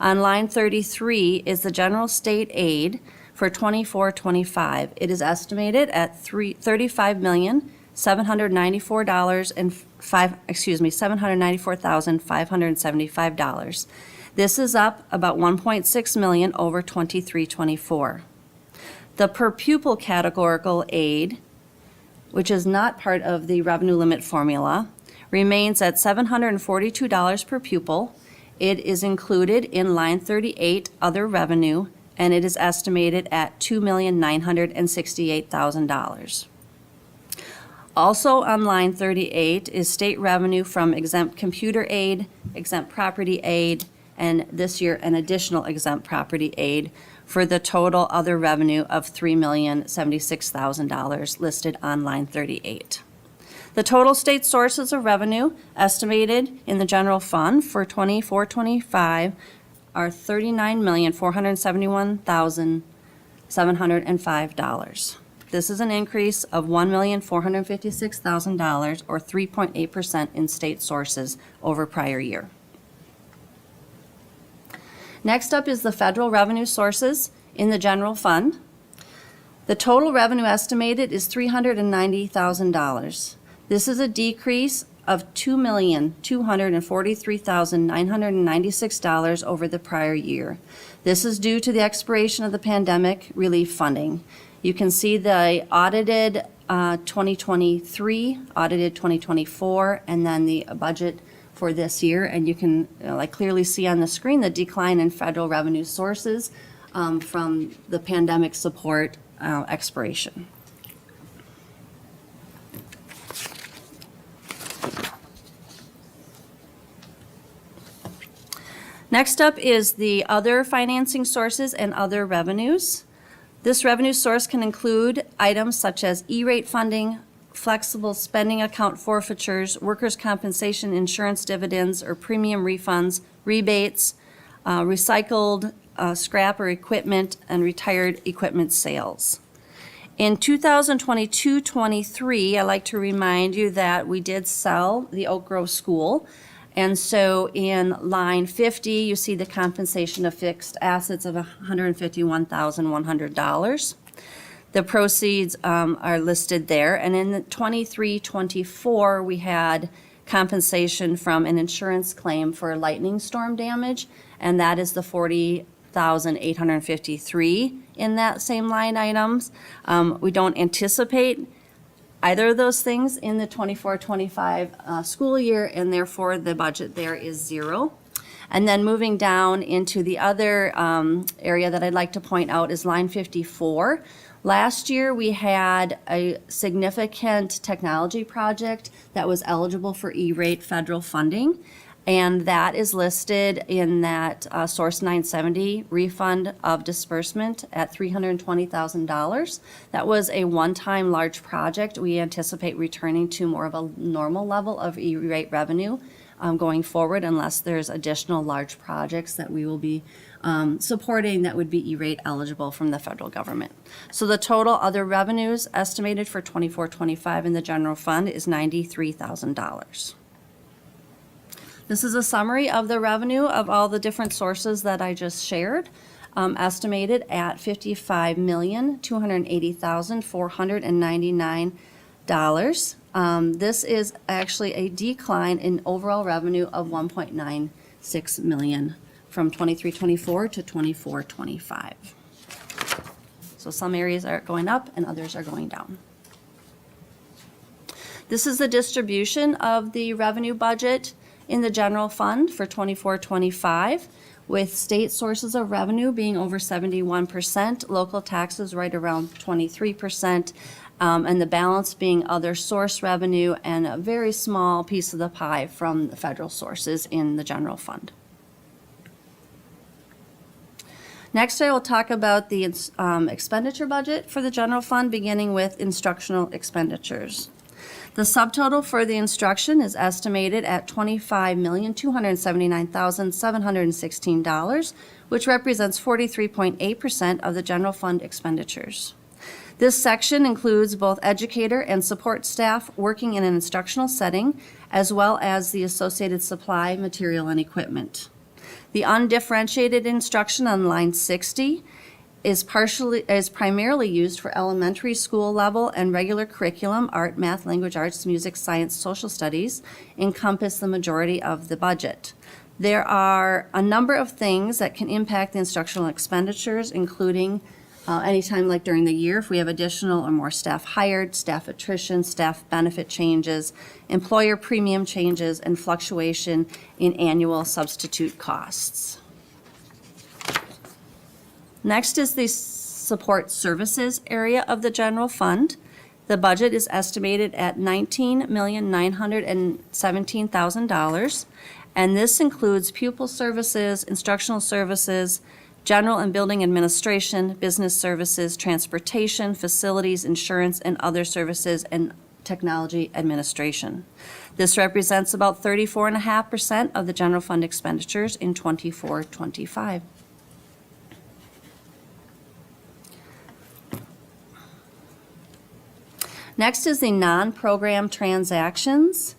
On line 33 is the general state aid for 24-25. It is estimated at $35,600,000 $794,575. This is up about $1.6 million over 23-24. The per pupil categorical aid, which is not part of the revenue limit formula, remains at $742 per pupil. It is included in line 38, other revenue, and it is estimated at $2,968,000. Also on line 38 is state revenue from exempt computer aid, exempt property aid, and this year an additional exempt property aid for the total other revenue of $3,076,000 listed on line 38. The total state sources of revenue estimated in the general fund for 24-25 are $39,471,705. This is an increase of $1,456,000 or 3.8% in state sources over prior year. Next up is the federal revenue sources in the general fund. The total revenue estimated is $390,000. This is a decrease of $2,243,996 over the prior year. This is due to the expiration of the pandemic relief funding. You can see the audited 2023, audited 2024, and then the budget for this year, and you can clearly see on the screen the decline in federal revenue sources from the pandemic support expiration. Next up is the other financing sources and other revenues. This revenue source can include items such as E-rate funding, flexible spending account forfeitures, workers' compensation insurance dividends or premium refunds, rebates, recycled scrap or equipment, and retired equipment sales. In 2022-23, I'd like to remind you that we did sell the Oak Grove School. And so in line 50, you see the compensation of fixed assets of $151,100. The proceeds are listed there. And in the 23-24, we had compensation from an insurance claim for lightning storm damage, and that is the $40,853 in that same line items. We don't anticipate either of those things in the 24-25 school year, and therefore the budget there is zero. And then moving down into the other area that I'd like to point out is line 54. Last year, we had a significant technology project that was eligible for E-rate federal funding, and that is listed in that Source 970 refund of disbursement at $320,000. That was a one-time large project. We anticipate returning to more of a normal level of E-rate revenue going forward, unless there's additional large projects that we will be supporting that would be E-rate eligible from the federal government. So the total other revenues estimated for 24-25 in the general fund is $93,000. This is a summary of the revenue of all the different sources that I just shared, estimated at $55,280,499. This is actually a decline in overall revenue of $1.96 million from 23-24 to 24-25. So some areas are going up and others are going down. This is the distribution of the revenue budget in the general fund for 24-25, with state sources of revenue being over 71%, local taxes right around 23%, and the balance being other source revenue and a very small piece of the pie from the federal sources in the general fund. Next, I will talk about the expenditure budget for the general fund, beginning with instructional expenditures. The subtotal for the instruction is estimated at $25,279,716, which represents 43.8% of the general fund expenditures. This section includes both educator and support staff working in an instructional setting, as well as the associated supply, material, and equipment. The undifferentiated instruction on line 60 is primarily used for elementary school level and regular curriculum, art, math, language arts, music, science, social studies, encompass the majority of the budget. There are a number of things that can impact the instructional expenditures, including anytime like during the year, if we have additional or more staff hired, staff attrition, staff benefit changes, employer premium changes, and fluctuation in annual substitute costs. Next is the support services area of the general fund. The budget is estimated at $19,917,000, and this includes pupil services, instructional services, general and building administration, business services, transportation, facilities, insurance, and other services, and technology administration. This represents about 34.5% of the general fund expenditures in 24-25. Next is the non-program transactions,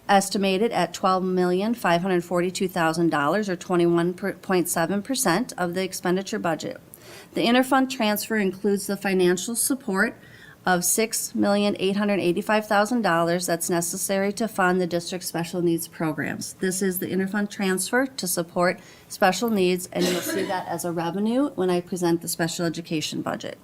estimated at $12,542,000, or 21.7% of the expenditure budget. The interfund transfer includes the financial support of $6,885,000 that's necessary to fund the district's special needs programs. This is the interfund transfer to support special needs, and you'll see that as a revenue when I present the special education budget.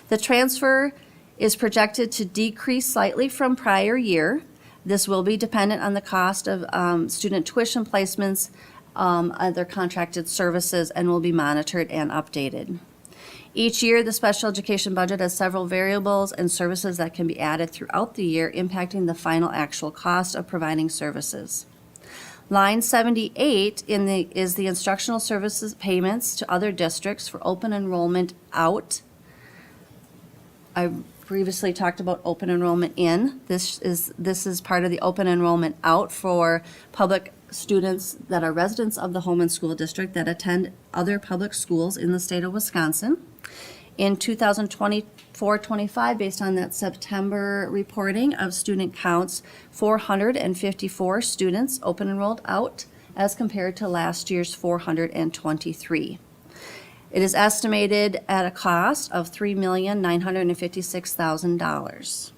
The transfer is projected to decrease slightly from prior year. This will be dependent on the cost of student tuition placements, other contracted services, and will be monitored and updated. Each year, the special education budget has several variables and services that can be added throughout the year, impacting the final actual cost of providing services. Line 78 is the instructional services payments to other districts for open enrollment out. I previously talked about open enrollment in. This is part of the open enrollment out for public students that are residents of the Holmen School District that attend other public schools in the state of Wisconsin. In 2024-25, based on that September reporting of student counts, 454 students open enrolled out as compared to last year's 423. It is estimated at a cost of $3,956,000.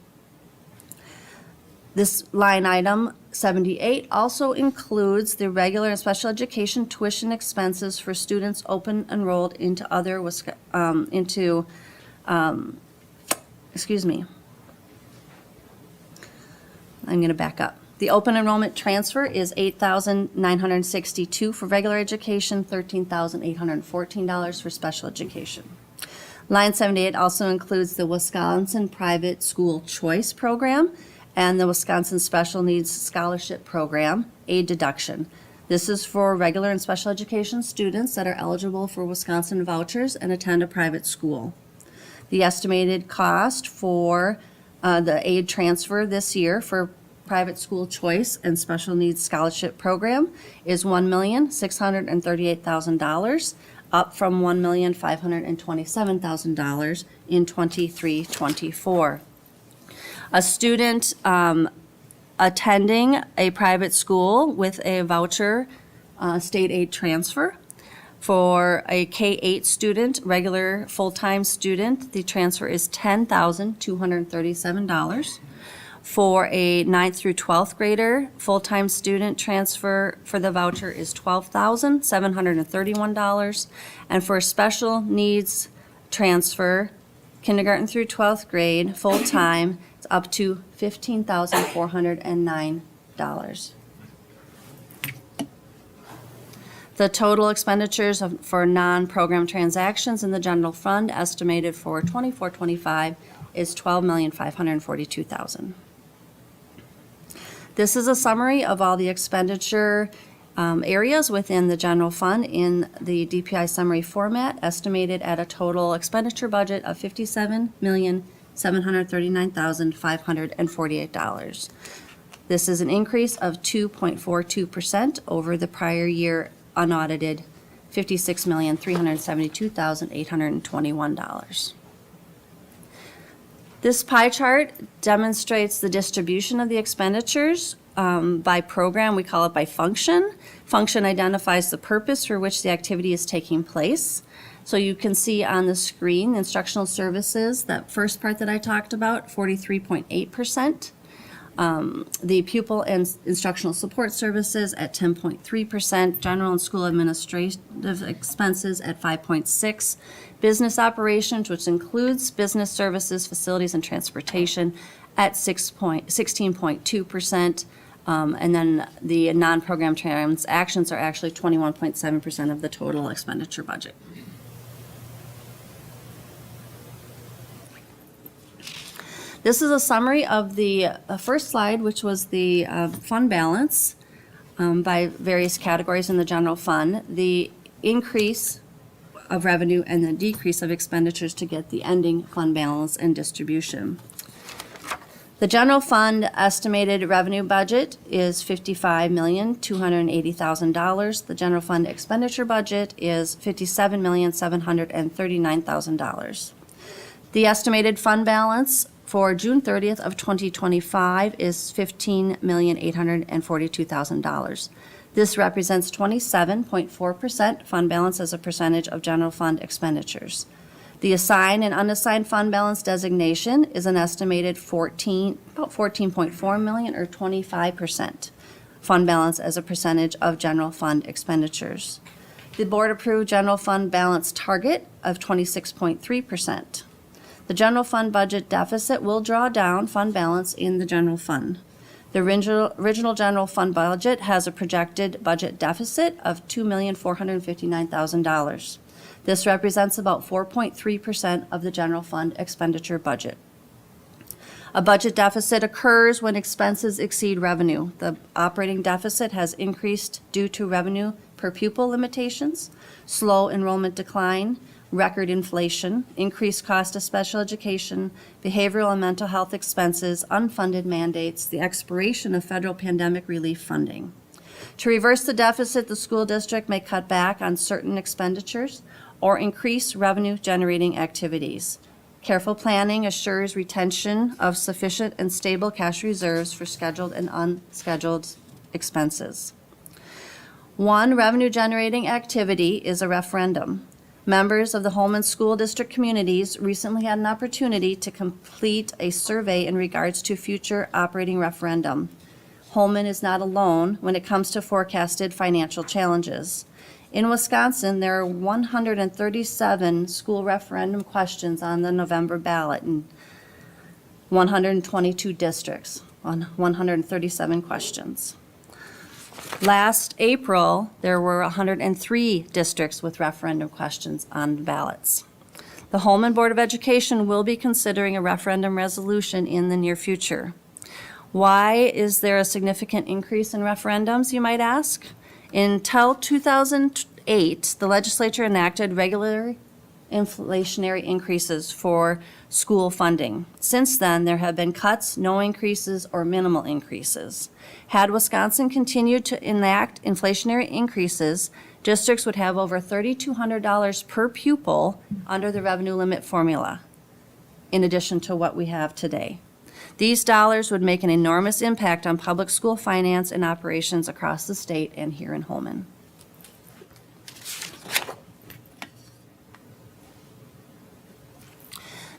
This line item 78 also includes the regular and special education tuition expenses for students open enrolled into other I'm going to back up. The open enrollment transfer is $8,962 for regular education, $13,814 for special education. Line 78 also includes the Wisconsin Private School Choice Program and the Wisconsin Special Needs Scholarship Program, aid deduction. This is for regular and special education students that are eligible for Wisconsin vouchers and attend a private school. The estimated cost for the aid transfer this year for private school choice and special needs scholarship program is $1,638,000, up from $1,527,000 in 23-24. A student attending a private school with a voucher state aid transfer. For a K-8 student, regular full-time student, the transfer is $10,237. For a 9th through 12th grader, full-time student transfer for the voucher is $12,731. And for a special needs transfer, kindergarten through 12th grade, full-time, it's up to $15,409. The total expenditures for non-program transactions in the general fund estimated for 24-25 is $12,542,000. This is a summary of all the expenditure areas within the general fund in the DPI summary format, estimated at a total expenditure budget of $57,739,548. This is an increase of 2.42% over the prior year unaudited $56,372,821. This pie chart demonstrates the distribution of the expenditures by program. We call it by function. Function identifies the purpose for which the activity is taking place. So you can see on the screen, instructional services, that first part that I talked about, 43.8%. The pupil and instructional support services at 10.3%, general and school administrative expenses at 5.6%, business operations, which includes business services, facilities, and transportation, at 16.2%, and then the non-program transactions are actually 21.7% of the total expenditure budget. This is a summary of the first slide, which was the fund balance by various categories in the general fund, the increase of revenue and the decrease of expenditures to get the ending fund balance and distribution. The general fund estimated revenue budget is $55,280,000. The general fund expenditure budget is $57,739,000. The estimated fund balance for June 30th of 2025 is $15,842,000. This represents 27.4% fund balance as a percentage of general fund expenditures. The assigned and unassigned fund balance designation is an estimated about $14.4 million or 25% fund balance as a percentage of general fund expenditures. The board approved general fund balance target of 26.3%. The general fund budget deficit will draw down fund balance in the general fund. The original general fund budget has a projected budget deficit of $2,459,000. This represents about 4.3% of the general fund expenditure budget. A budget deficit occurs when expenses exceed revenue. The operating deficit has increased due to revenue per pupil limitations, slow enrollment decline, record inflation, increased cost of special education, behavioral and mental health expenses, unfunded mandates, the expiration of federal pandemic relief funding. To reverse the deficit, the school district may cut back on certain expenditures or increase revenue-generating activities. Careful planning assures retention of sufficient and stable cash reserves for scheduled and unscheduled expenses. One revenue-generating activity is a referendum. Members of the Holmen School District communities recently had an opportunity to complete a survey in regards to future operating referendum. Holmen is not alone when it comes to forecasted financial challenges. In Wisconsin, there are 137 school referendum questions on the November ballot in 122 districts on 137 questions. Last April, there were 103 districts with referendum questions on the ballots. The Holmen Board of Education will be considering a referendum resolution in the near future. Why is there a significant increase in referendums, you might ask? Until 2008, the legislature enacted regular inflationary increases for school funding. Since then, there have been cuts, no increases, or minimal increases. Had Wisconsin continued to enact inflationary increases, districts would have over $3,200 per pupil under the revenue limit formula, in addition to what we have today. These dollars would make an enormous impact on public school finance and operations across the state and here in Holmen.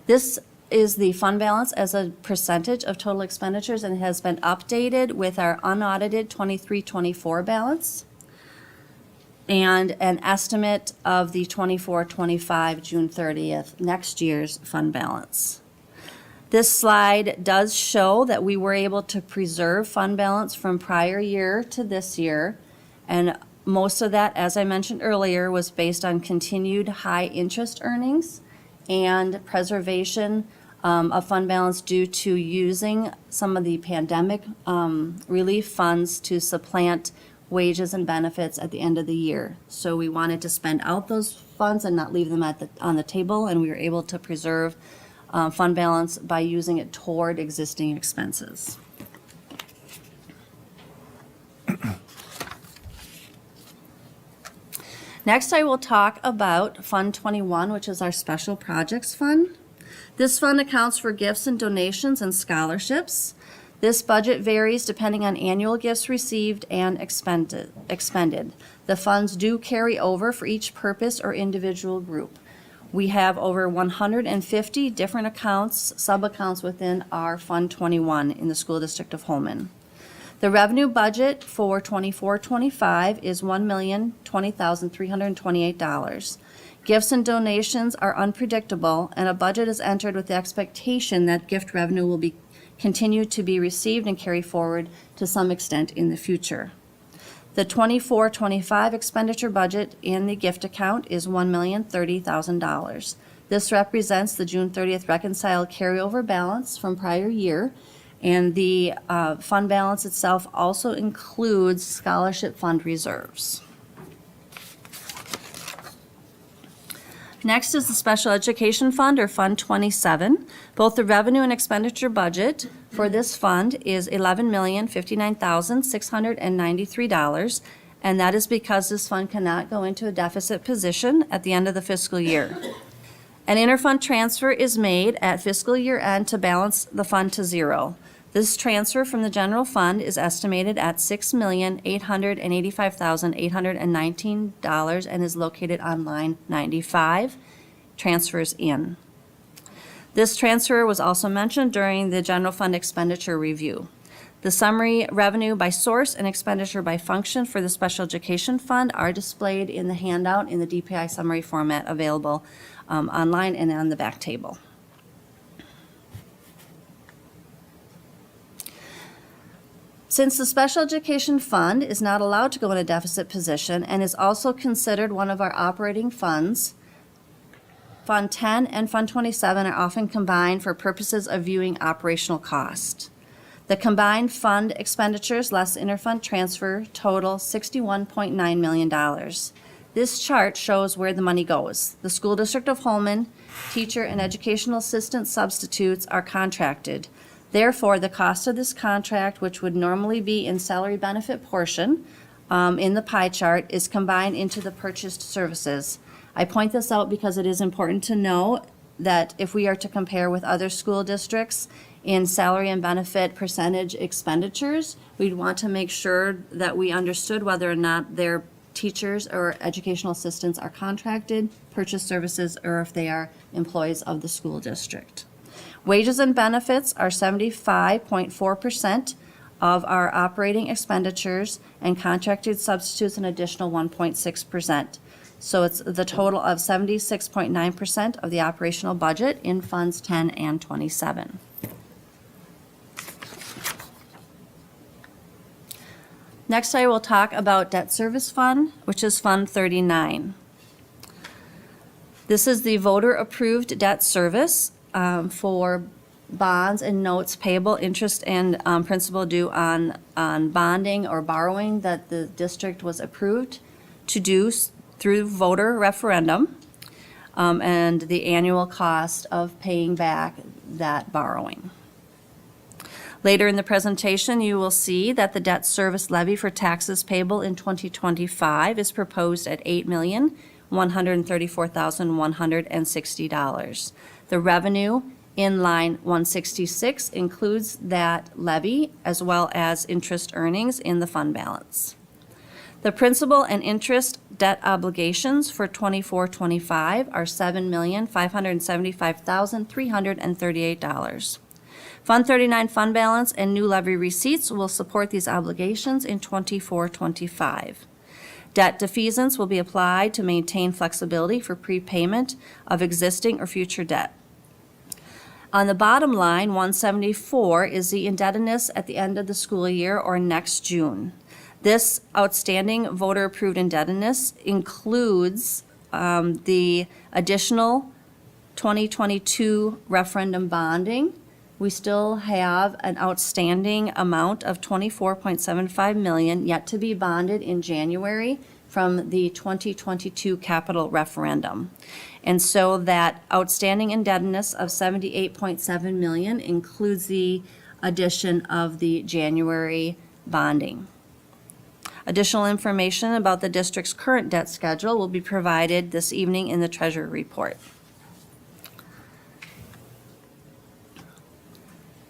This is the fund balance as a percentage of total expenditures and has been updated with our unaudited 23-24 balance and an estimate of the 24-25 June 30th next year's fund balance. This slide does show that we were able to preserve fund balance from prior year to this year, and most of that, as I mentioned earlier, was based on continued high interest earnings and preservation of fund balance due to using some of the pandemic relief funds to supplant wages and benefits at the end of the year. So we wanted to spend out those funds and not leave them on the table, and we were able to preserve fund balance by using it toward existing expenses. Next, I will talk about Fund 21, which is our Special Projects Fund. This fund accounts for gifts and donations and scholarships. This budget varies depending on annual gifts received and expended. The funds do carry over for each purpose or individual group. We have over 150 different accounts, sub-accounts within our Fund 21 in the School District of Holmen. The revenue budget for 24-25 is $1,020,328. Gifts and donations are unpredictable, and a budget is entered with the expectation that gift revenue will continue to be received and carry forward to some extent in the future. The 24-25 expenditure budget in the gift account is $1,030,000. This represents the June 30th reconciled carryover balance from prior year, and the fund balance itself also includes scholarship fund reserves. Next is the Special Education Fund, or Fund 27. Both the revenue and expenditure budget for this fund is $11,059,693, and that is because this fund cannot go into a deficit position at the end of the fiscal year. An interfund transfer is made at fiscal year end to balance the fund to zero. This transfer from the general fund is estimated at $6,885,819 and is located on line 95, transfers in. This transfer was also mentioned during the general fund expenditure review. The summary revenue by source and expenditure by function for the Special Education Fund are displayed in the handout in the DPI summary format available online and on the back table. Since the Special Education Fund is not allowed to go in a deficit position and is also considered one of our operating funds, Fund 10 and Fund 27 are often combined for purposes of viewing operational cost. The combined fund expenditures less interfund transfer total $61.9 million. This chart shows where the money goes. The School District of Holmen teacher and educational assistant substitutes are contracted. Therefore, the cost of this contract, which would normally be in salary benefit portion in the pie chart, is combined into the purchased services. I point this out because it is important to know that if we are to compare with other school districts in salary and benefit percentage expenditures, we'd want to make sure that we understood whether or not their teachers or educational assistants are contracted, purchased services, or if they are employees of the school district. Wages and benefits are 75.4% of our operating expenditures, and contracted substitutes an additional 1.6%. So it's the total of 76.9% of the operational budget in Funds 10 and 27. Next, I will talk about Debt Service Fund, which is Fund 39. This is the voter-approved debt service for bonds and notes payable, interest and principal due on bonding or borrowing that the district was approved to do through voter referendum, and the annual cost of paying back that borrowing. Later in the presentation, you will see that the debt service levy for taxes payable in 2025 is proposed at $8,134,160. The revenue in line 166 includes that levy as well as interest earnings in the fund balance. The principal and interest debt obligations for 24-25 are $7,575,338. Fund 39 fund balance and new levy receipts will support these obligations in 24-25. Debt defeasance will be applied to maintain flexibility for prepayment of existing or future debt. On the bottom line, 174, is the indebtedness at the end of the school year or next June. This outstanding voter-approved indebtedness includes the additional 2022 referendum bonding. We still have an outstanding amount of $24.75 million yet to be bonded in January from the 2022 capital referendum. And so that outstanding indebtedness of $78.7 million includes the addition of the January bonding. Additional information about the district's current debt schedule will be provided this evening in the Treasurer report.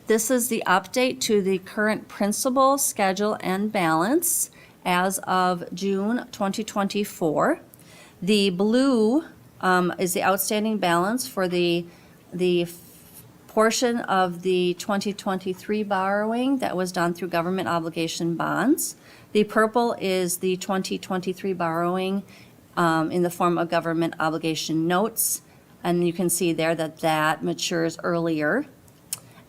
This is the update to the current principal schedule and balance as of June 2024. The blue is the outstanding balance for the portion of the 2023 borrowing that was done through government obligation bonds. The purple is the 2023 borrowing in the form of government obligation notes, and you can see there that that matures earlier.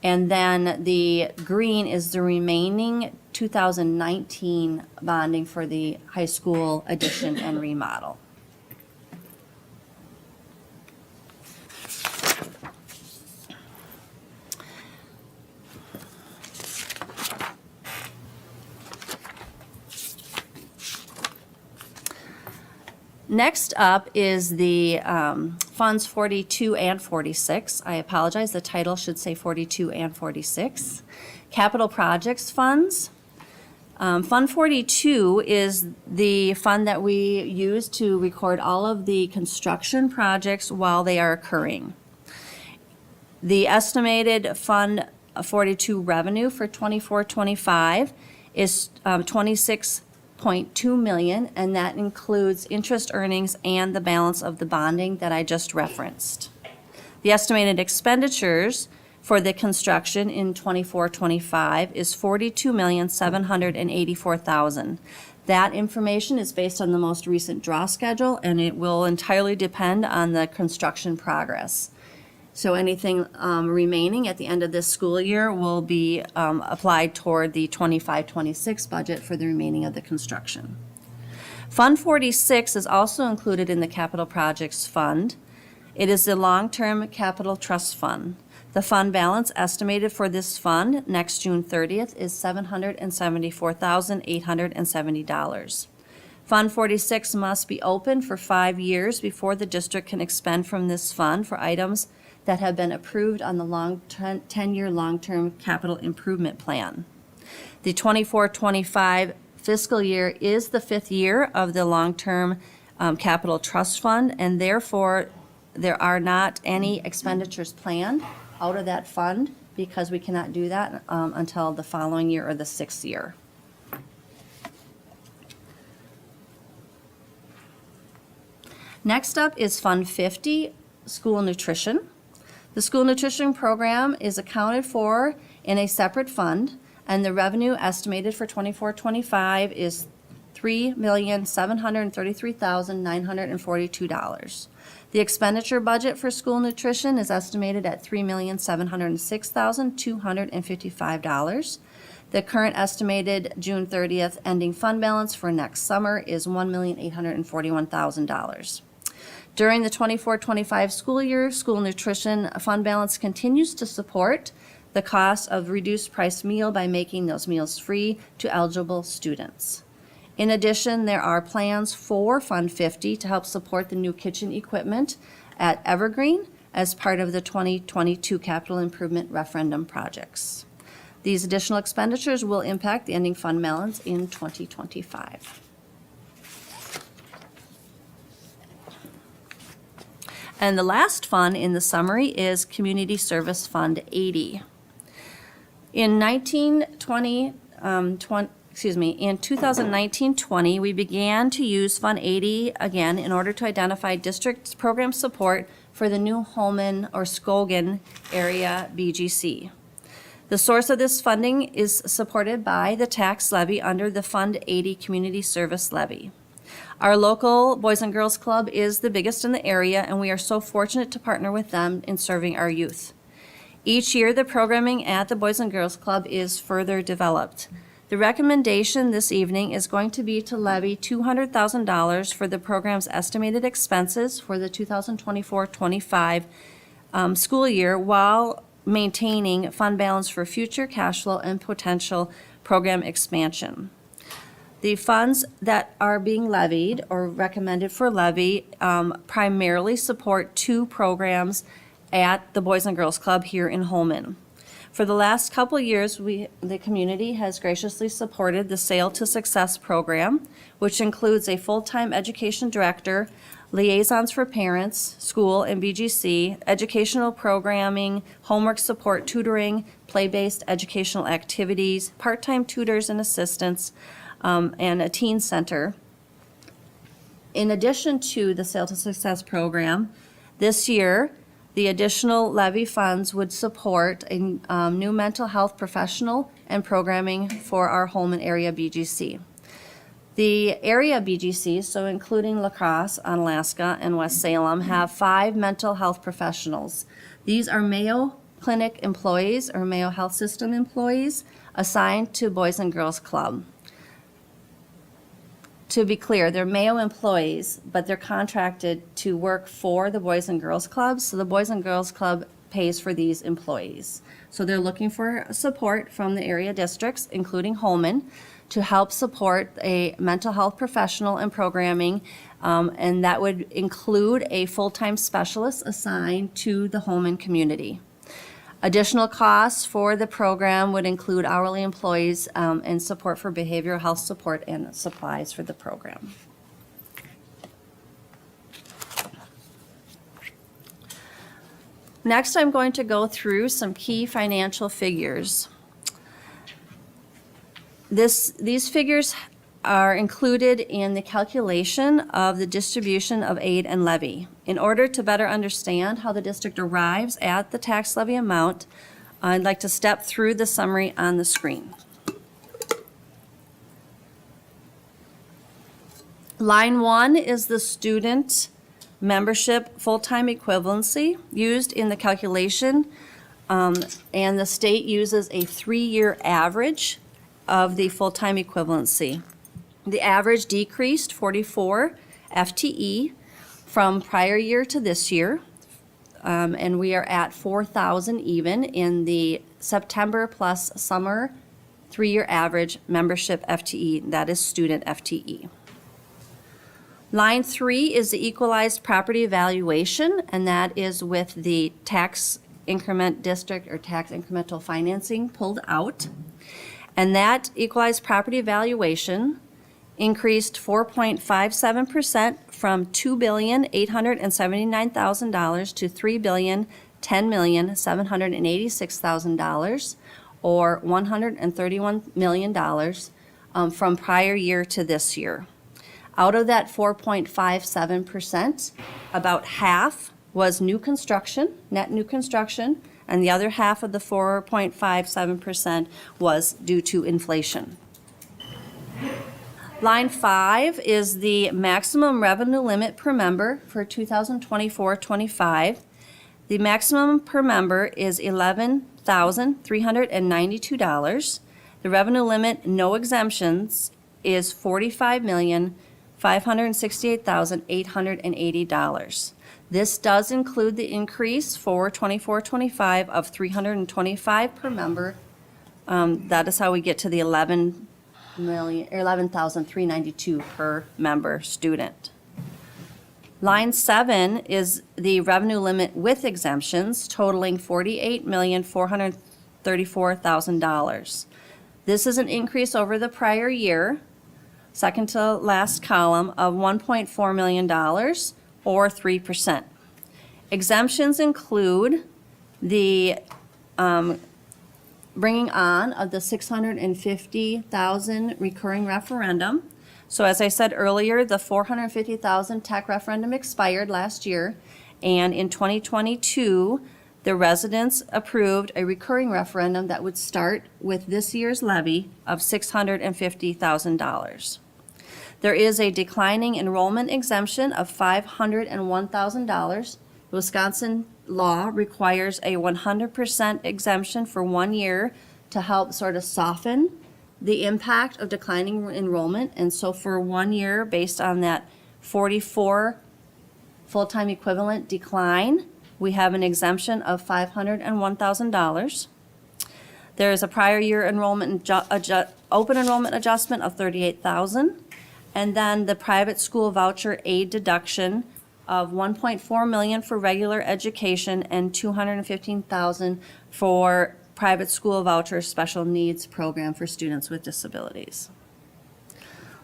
And then the green is the remaining 2019 bonding for the high school addition and remodel. Next up is the Funds 42 and 46. I apologize, the title should say 42 and 46. Capital Projects Funds. Fund 42 is the fund that we use to record all of the construction projects while they are occurring. The estimated Fund 42 revenue for 24-25 is 26.2 million, and that includes interest earnings and the balance of the bonding that I just referenced. The estimated expenditures for the construction in 24-25 is 42,784,000. That information is based on the most recent draw schedule, and it will entirely depend on the construction progress. So anything remaining at the end of this school year will be applied toward the 25-26 budget for the remaining of the construction. Fund 46 is also included in the Capital Projects Fund. It is the Long-Term Capital Trust Fund. The fund balance estimated for this fund next June 30th is $774,870. Fund 46 must be open for 5 years before the district can expend from this fund for items that have been approved on the 10-year long-term capital improvement plan. The 24-25 fiscal year is the 5th year of the long-term capital trust fund, and therefore there are not any expenditures planned out of that fund because we cannot do that until the following year or the 6th year. Next up is Fund 50, School Nutrition. The school nutrition program is accounted for in a separate fund, and the revenue estimated for 24-25 is $3,733,942. The expenditure budget for school nutrition is estimated at $3,706,255. The current estimated June 30th ending fund balance for next summer is $1,841,000. During the 24-25 school year, school nutrition fund balance continues to support the cost of reduced price meal by making those meals free to eligible students. In addition, there are plans for Fund 50 to help support the new kitchen equipment at Evergreen as part of the 2022 capital improvement referendum projects. These additional expenditures will impact the ending fund balance in 2025. And the last fund in the summary is Community Service Fund 80. In 2019-20, we began to use Fund 80 again in order to identify district program support for the new Holmen or Skogan area BGC. The source of this funding is supported by the tax levy under the Fund 80 Community Service Levy. Our local Boys and Girls Club is the biggest in the area, and we are so fortunate to partner with them in serving our youth. Each year, the programming at the Boys and Girls Club is further developed. The recommendation this evening is going to be to levy $200,000 for the program's estimated expenses for the 2024-25 school year while maintaining fund balance for future cash flow and potential program expansion. The funds that are being levied or recommended for levy primarily support 2 programs at the Boys and Girls Club here in Holmen. For the last couple of years, the community has graciously supported the Sail to Success program, which includes a full-time education director, liaisons for parents, school, and BGC, educational programming, homework support, tutoring, play-based educational activities, part-time tutors and assistants, and a teen center. In addition to the Sail to Success program, this year, the additional levy funds would support a new mental health professional and programming for our Holmen area BGC. The area BGCs, so including La Crosse, Onalaska, and West Salem, have 5 mental health professionals. These are Mayo Clinic employees or Mayo Health System employees assigned to Boys and Girls Club. To be clear, they're Mayo employees, but they're contracted to work for the Boys and Girls Clubs. So the Boys and Girls Club pays for these employees. So they're looking for support from the area districts, including Holmen, to help support a mental health professional and programming, and that would include a full-time specialist assigned to the Holmen community. Additional costs for the program would include hourly employees and support for behavioral health support and supplies for the program. Next, I'm going to go through some key financial figures. These figures are included in the calculation of the distribution of aid and levy. In order to better understand how the district arrives at the tax levy amount, I'd like to step through the summary on the screen. Line 1 is the student membership full-time equivalency used in the calculation, and the state uses a 3-year average of the full-time equivalency. The average decreased 44 FTE from prior year to this year, and we are at 4,000 even in the September plus summer 3-year average membership FTE, that is student FTE. Line 3 is the equalized property valuation, and that is with the tax increment district or tax incremental financing pulled out. And that equalized property valuation increased 4.57% from $2,879,000 to $3,010,786,000, or $131 million from prior year to this year. Out of that 4.57%, about half was new construction, net new construction, and the other half of the 4.57% was due to inflation. Line 5 is the maximum revenue limit per member for 2024-25. The maximum per member is $11,392. The revenue limit, no exemptions, is $45,568,880. This does include the increase for 24-25 of $325 per member. That is how we get to the $11,392 per member student. Line 7 is the revenue limit with exemptions totaling $48,434,000. This is an increase over the prior year, second to last column, of $1.4 million, or 3%. Exemptions include the bringing on of the 650,000 recurring referendum. So as I said earlier, the 450,000 tech referendum expired last year, and in 2022, the residents approved a recurring referendum that would start with this year's levy of $650,000. There is a declining enrollment exemption of $501,000. Wisconsin law requires a 100% exemption for 1 year to help sort of soften the impact of declining enrollment. And so for 1 year, based on that 44 full-time equivalent decline, we have an exemption of $501,000. There is a prior year enrollment open enrollment adjustment of $38,000. And then the private school voucher aid deduction of $1.4 million for regular education and $215,000 for private school voucher special needs program for students with disabilities.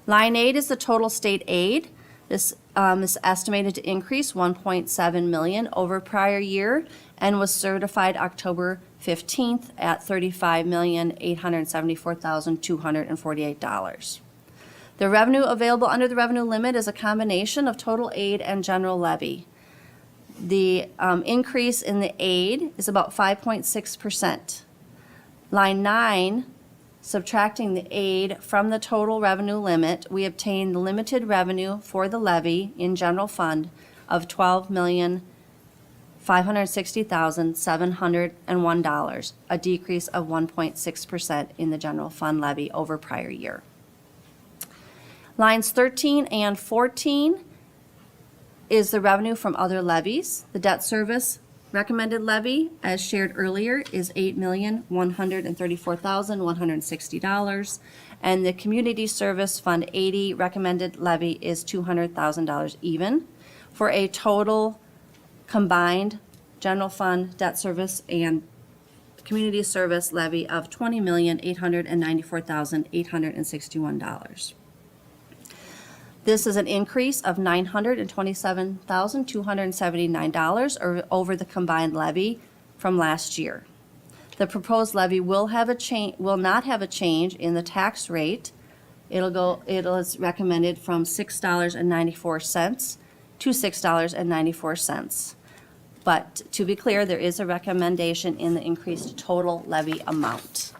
Line 8 is the total state aid. This is estimated to increase $1.7 million over prior year and was certified October 15th at $35,874,248. The revenue available under the revenue limit is a combination of total aid and general levy. The increase in the aid is about 5.6%. Line 9, subtracting the aid from the total revenue limit, we obtain the limited revenue for the levy in general fund of $12,560,701, a decrease of 1.6% in the general fund levy over prior year. Lines 13 and 14 is the revenue from other levies. The debt service recommended levy, as shared earlier, is $8,134,160, and the Community Service Fund 80 recommended levy is $200,000 even, for a total combined general fund, debt service, and community service levy of $20,894,861. This is an increase of $927,279 over the combined levy from last year. The proposed levy will not have a change in the tax rate. It is recommended from $6.94 to $6.94. But to be clear, there is a recommendation in the increased total levy amount.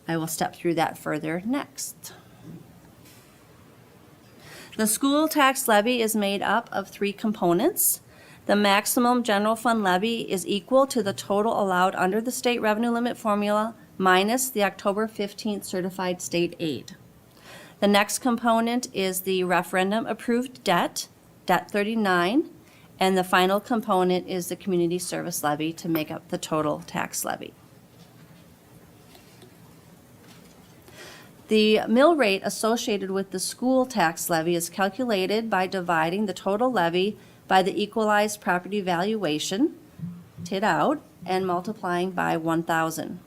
I will step through that further next. The school tax levy is made up of three components. The maximum general fund levy is equal to the total allowed under the state revenue limit formula minus the October 15th certified state aid. The next component is the referendum approved debt, debt 39, and the final component is the community service levy to make up the total tax levy. The mill rate associated with the school tax levy is calculated by dividing the total levy by the equalized property valuation, TID out, and multiplying by 1,000.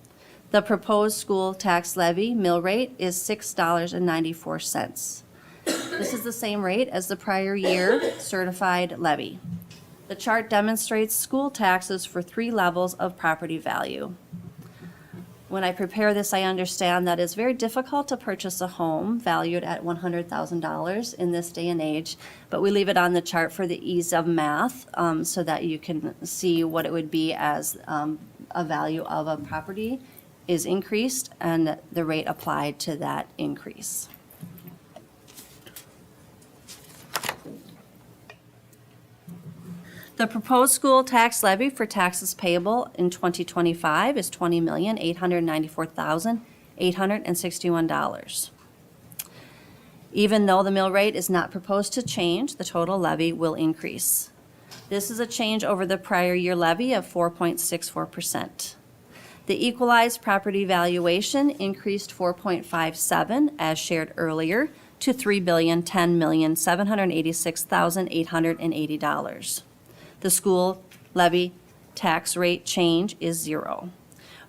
The proposed school tax levy mill rate is $6.94. This is the same rate as the prior year certified levy. The chart demonstrates school taxes for 3 levels of property value. When I prepare this, I understand that it's very difficult to purchase a home valued at $100,000 in this day and age, but we leave it on the chart for the ease of math so that you can see what it would be as a value of a property is increased and the rate applied to that increase. The proposed school tax levy for taxes payable in 2025 is $20,894,861. Even though the mill rate is not proposed to change, the total levy will increase. This is a change over the prior year levy of 4.64%. The equalized property valuation increased 4.57, as shared earlier, to $3,010,786,880. The school levy tax rate change is 0.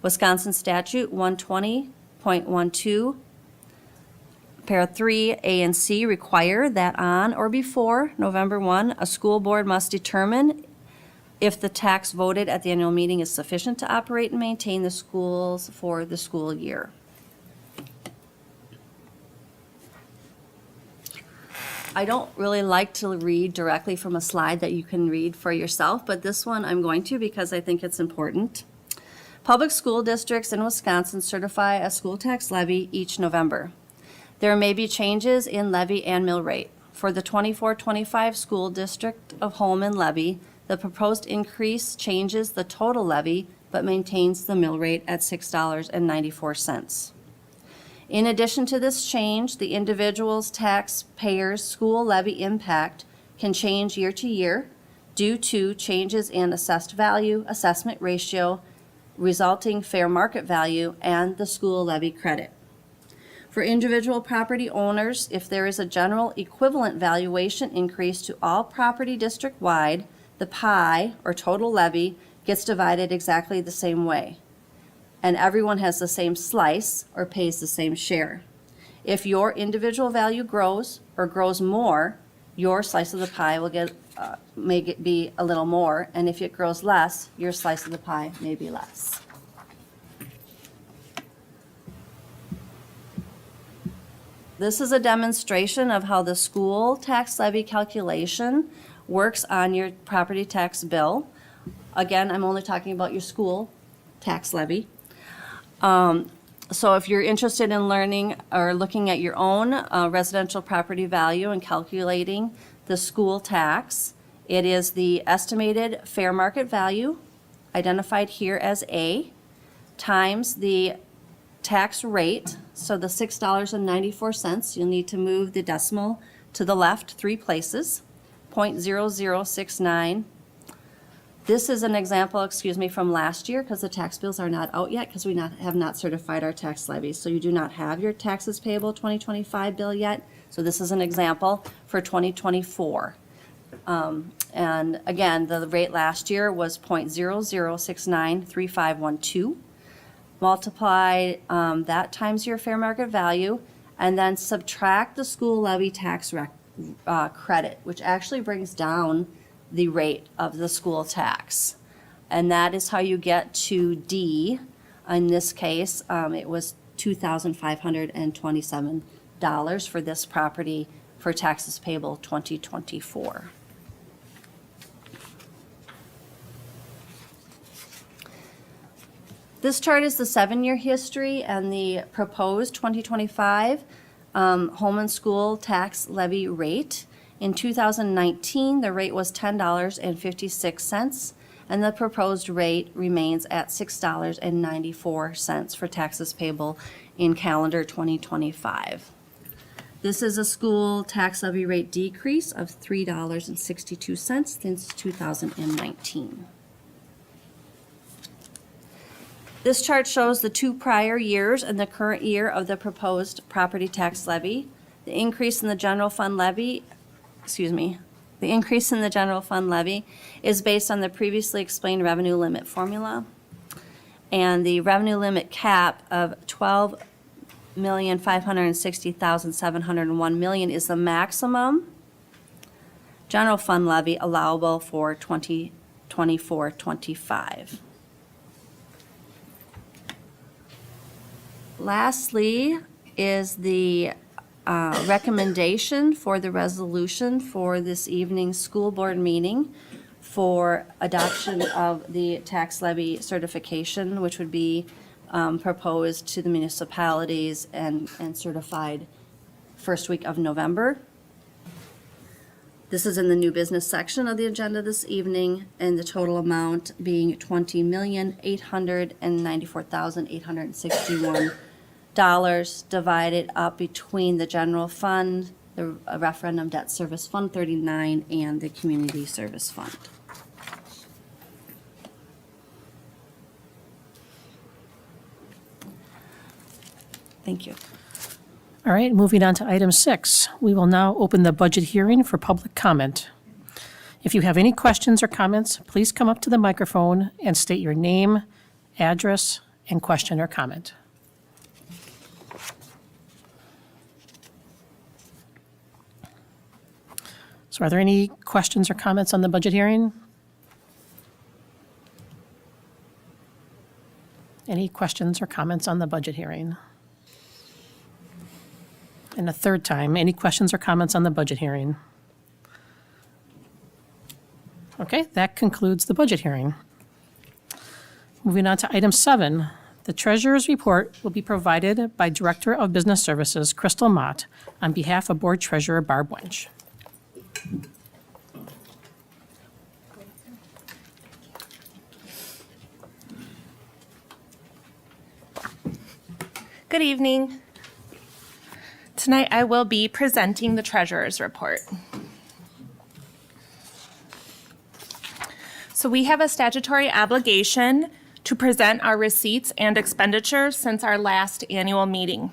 Wisconsin Statute 120.12, para 3, A and C require that on or before November 1, a school board must determine if the tax voted at the annual meeting is sufficient to operate and maintain the schools for the school year. I don't really like to read directly from a slide that you can read for yourself, but this one I'm going to because I think it's important. Public school districts in Wisconsin certify a school tax levy each November. There may be changes in levy and mill rate. For the 24-25 School District of Holmen levy, the proposed increase changes the total levy but maintains the mill rate at $6.94. In addition to this change, the individual's taxpayer's school levy impact can change year to year due to changes in assessed value, assessment ratio, resulting fair market value, and the school levy credit. For individual property owners, if there is a general equivalent valuation increase to all property district-wide, the pie, or total levy, gets divided exactly the same way, and everyone has the same slice or pays the same share. If your individual value grows or grows more, your slice of the pie will be a little more, and if it grows less, your slice of the pie may be less. This is a demonstration of how the school tax levy calculation works on your property tax bill. Again, I'm only talking about your school tax levy. So if you're interested in learning or looking at your own residential property value and calculating the school tax, it is the estimated fair market value, identified here as A, times the tax rate, so the $6.94, you'll need to move the decimal to the left 3 places, 0.0069. This is an example, from last year, because the tax bills are not out yet, because we have not certified our tax levies. So you do not have your taxes payable 2025 bill yet. So this is an example for 2024. And again, the rate last year was 0.00693512. Multiply that times your fair market value, and then subtract the school levy tax credit, which actually brings down the rate of the school tax. And that is how you get to D. In this case, it was $2,527 for this property for taxes payable 2024. This chart is the 7-year history and the proposed 2025 Holmen School tax levy rate. In 2019, the rate was $10.56, and the proposed rate remains at $6.94 for taxes payable in calendar 2025. This is a school tax levy rate decrease of $3.62 since 2019. This chart shows the 2 prior years and the current year of the proposed property tax levy. The increase in the general fund levy is based on the previously explained revenue limit formula. And the revenue limit cap of $12,560,701 million is the maximum general fund levy allowable for 2024-25. Lastly is the recommendation for the resolution for this evening's school board meeting for adoption of the tax levy certification, which would be proposed to the municipalities and certified first week of November. This is in the new business section of the agenda this evening, and the total amount being $20,894,861 divided up between the general fund, the referendum debt service fund 39, and the community service fund. Thank you. All right, moving on to item 6. We will now open the budget hearing for public comment. If you have any questions or comments, please come up to the microphone and state your name, address, and question or comment. So are there any questions or comments on the budget hearing? Any questions or comments on the budget hearing? And a third time, any questions or comments on the budget hearing? Okay, that concludes the budget hearing. Moving on to item 7, the treasurer's report will be provided by Director of Business Services, Crystal Mott, on behalf of Board Treasurer Barb Wench. Good evening. Tonight I will be presenting the treasurer's report. So we have a statutory obligation to present our receipts and expenditures since our last annual meeting.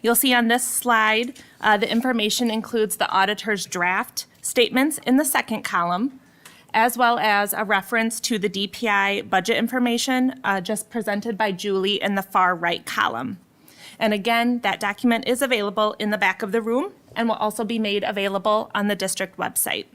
You'll see on this slide, the information includes the auditor's draft statements in the second column, as well as a reference to the DPI budget information just presented by Julie in the far right column. And again, that document is available in the back of the room and will also be made available on the district website.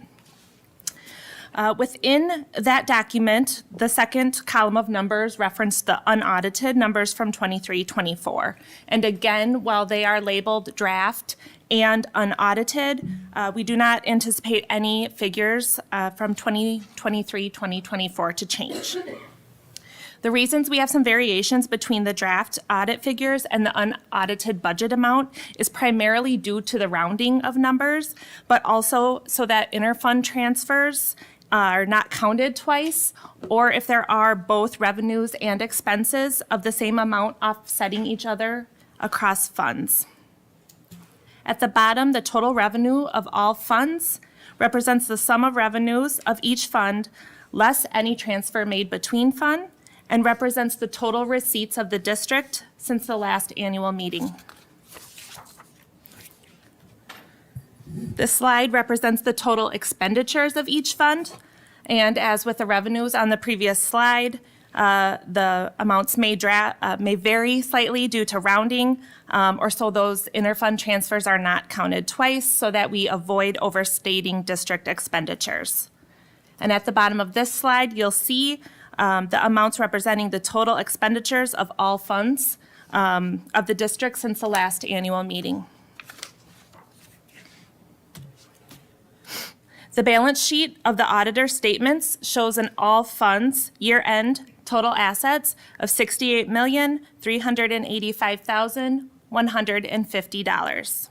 Within that document, the second column of numbers reference the unaudited numbers from 23-24. And again, while they are labeled draft and unaudited, we do not anticipate any figures from 2023-2024 to change. The reasons we have some variations between the draft audit figures and the unaudited budget amount is primarily due to the rounding of numbers, but also so that interfund transfers are not counted twice, or if there are both revenues and expenses of the same amount offsetting each other across funds. At the bottom, the total revenue of all funds represents the sum of revenues of each fund less any transfer made between funds, and represents the total receipts of the district since the last annual meeting. This slide represents the total expenditures of each fund, and as with the revenues on the previous slide, the amounts may vary slightly due to rounding, or so those interfund transfers are not counted twice so that we avoid overstating district expenditures. And at the bottom of this slide, you'll see the amounts representing the total expenditures of all funds of the district since the last annual meeting. The balance sheet of the auditor statements shows an all funds year-end total assets of $68,385,150.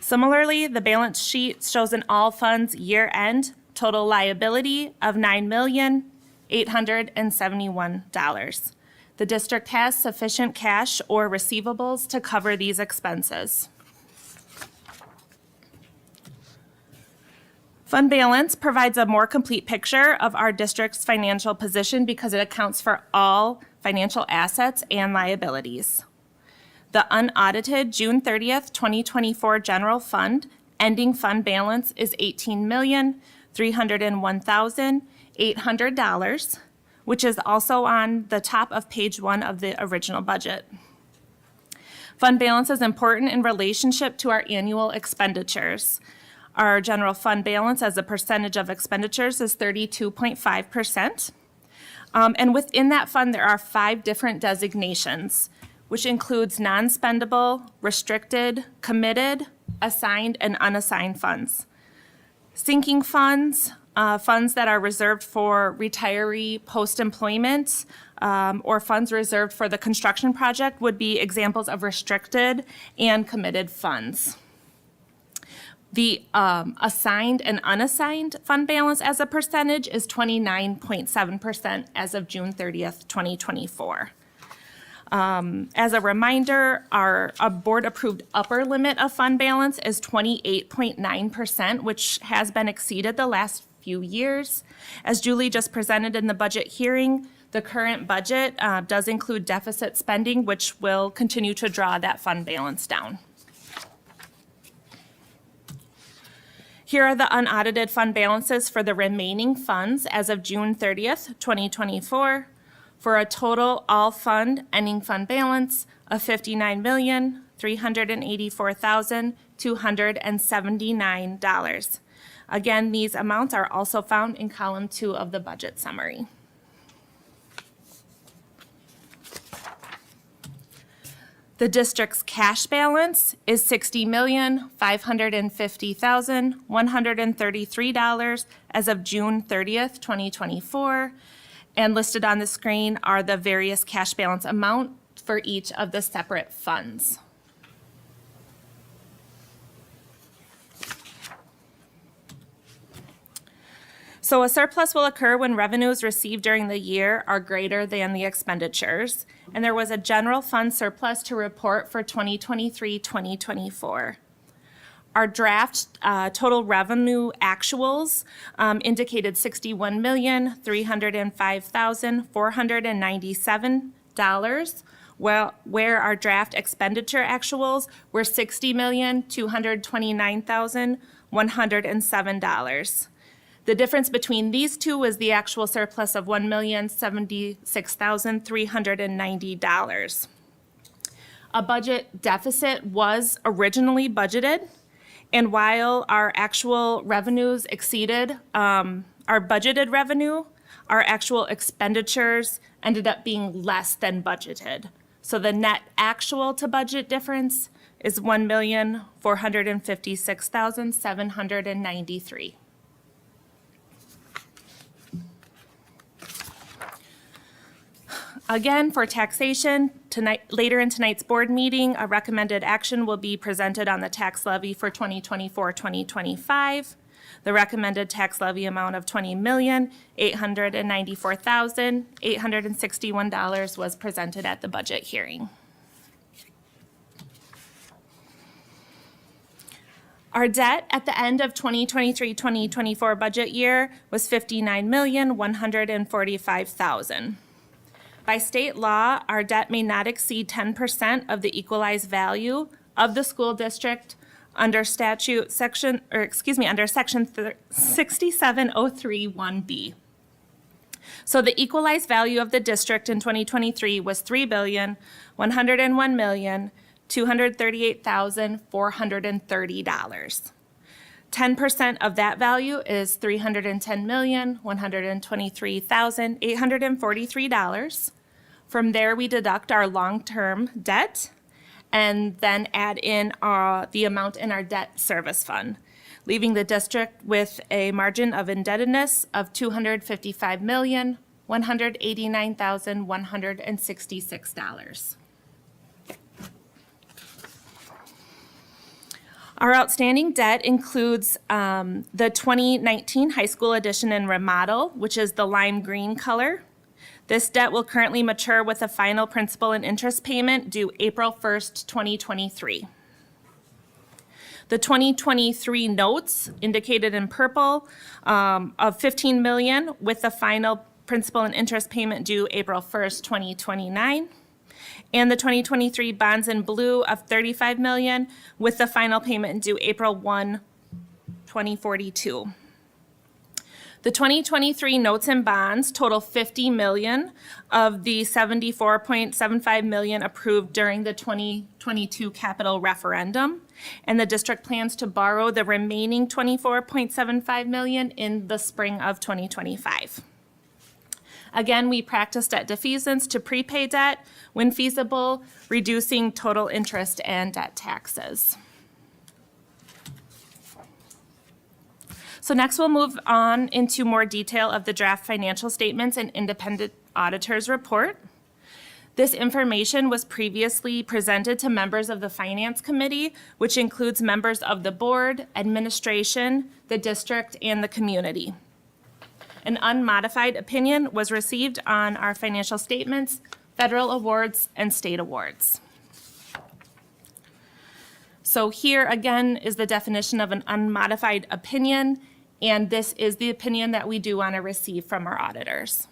Similarly, the balance sheet shows an all funds year-end total liability of $9,871,000. The district has sufficient cash or receivables to cover these expenses. Fund balance provides a more complete picture of our district's financial position because it accounts for all financial assets and liabilities. The unaudited June 30th, 2024 general fund ending fund balance is $18,301,800, which is also on the top of page 1 of the original budget. Fund balance is important in relationship to our annual expenditures. Our general fund balance as a percentage of expenditures is 32.5%. And within that fund, there are 5 different designations, which includes non-spendable, restricted, committed, assigned, and unassigned funds. Sinking funds, funds that are reserved for retiree post-employment, or funds reserved for the construction project would be examples of restricted and committed funds. The assigned and unassigned fund balance as a percentage is 29.7% as of June 30th, 2024. As a reminder, our board-approved upper limit of fund balance is 28.9%, which has been exceeded the last few years. As Julie just presented in the budget hearing, the current budget does include deficit spending, which will continue to draw that fund balance down. Here are the unaudited fund balances for the remaining funds as of June 30th, 2024. For a total all-fund ending fund balance of $59,384,279. Again, these amounts are also found in column 2 of the budget summary. The district's cash balance is $60,550,133 as of June 30th, 2024. And listed on the screen are the various cash balance amount for each of the separate funds. So a surplus will occur when revenues received during the year are greater than the expenditures. And there was a general fund surplus to report for 2023-2024. Our draft total revenue actuals indicated $61,305,497, where our draft expenditure actuals were $60,229,107. The difference between these two was the actual surplus of $1,076,390. A budget deficit was originally budgeted, And while our actual revenues exceeded our budgeted revenue, our actual expenditures ended up being less than budgeted. So the net actual to budget difference is $1,456,793. Again, for taxation, later in tonight's board meeting, a recommended action will be presented on the tax levy for 2024-2025. The recommended tax levy amount of $20,894,861 was presented at the budget hearing. Our debt at the end of 2023-2024 budget year was $59,145,000. By state law, our debt may not exceed 10% of the equalized value of the school district under section 67031B. So the equalized value of the district in 2023 was $3,101,238,430. 10% of that value is $310,123,843. From there, we deduct our long-term debt and then add in the amount in our debt service fund, leaving the district with a margin of indebtedness of $255,189,166. Our outstanding debt includes the 2019 high school addition and remodel, which is the lime green color. This debt will currently mature with a final principal and interest payment due April 1st, 2023. The 2023 notes, indicated in purple, of $15 million with the final principal and interest payment due April 1st, 2029. And the 2023 bonds in blue of $35 million with the final payment due April 1, 2042. The 2023 notes and bonds total $50 million of the $74.75 million approved during the 2022 capital referendum. And the district plans to borrow the remaining $24.75 million in the spring of 2025. Again, we practice debt defeasance to prepay debt when feasible, reducing total interest and debt taxes. So next we'll move on into more detail of the draft financial statements and independent auditor's report. This information was previously presented to members of the Finance Committee, which includes members of the board, administration, the district, and the community. An unmodified opinion was received on our financial statements, federal awards, and state awards. So here again is the definition of an unmodified opinion, and this is the opinion that we do want to receive from our auditors.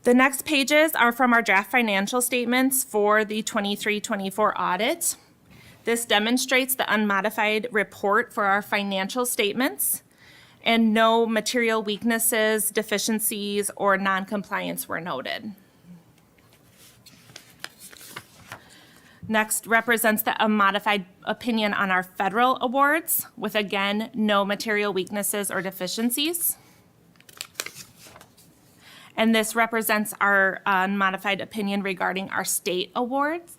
The next pages are from our draft financial statements for the 23-24 audit. This demonstrates the unmodified report for our financial statements, and no material weaknesses, deficiencies, or non-compliance were noted. Next represents the unmodified opinion on our federal awards, with again, no material weaknesses or deficiencies. And this represents our unmodified opinion regarding our state awards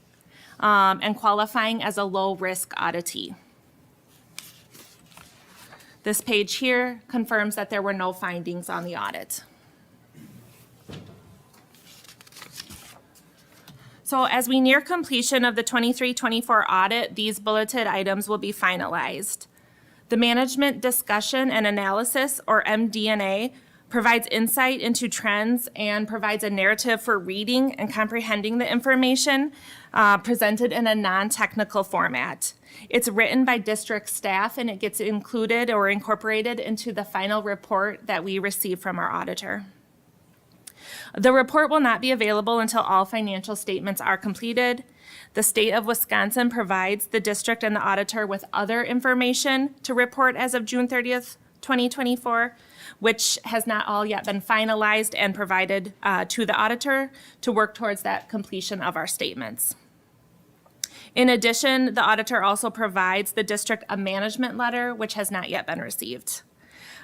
and qualifying as a low-risk auditee. This page here confirms that there were no findings on the audit. So as we near completion of the 23-24 audit, these bulleted items will be finalized. The management discussion and analysis, or MD&A, provides insight into trends and provides a narrative for reading and comprehending the information presented in a non-technical format. It's written by district staff and it gets included or incorporated into the final report that we receive from our auditor. The report will not be available until all financial statements are completed. The state of Wisconsin provides the district and the auditor with other information to report as of June 30th, 2024, which has not all yet been finalized and provided to the auditor to work towards that completion of our statements. In addition, the auditor also provides the district a management letter, which has not yet been received.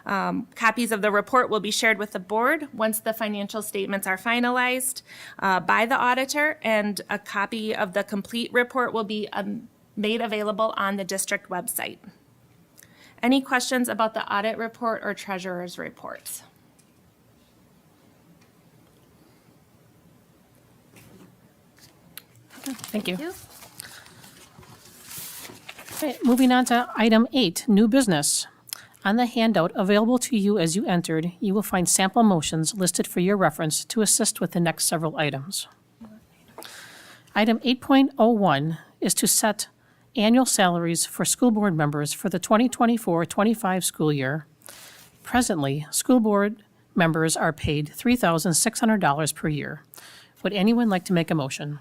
Copies of the report will be shared with the board once the financial statements are finalized by the auditor, and a copy of the complete report will be made available on the district website. Any questions about the audit report or treasurer's report? Thank you. Okay, moving on to item 8, new business. On the handout available to you as you entered, you will find sample motions listed for your reference to assist with the next several items. Item 8.01 is to set annual salaries for school board members for the 2024-25 school year. Presently, school board members are paid $3,600 per year. Would anyone like to make a motion?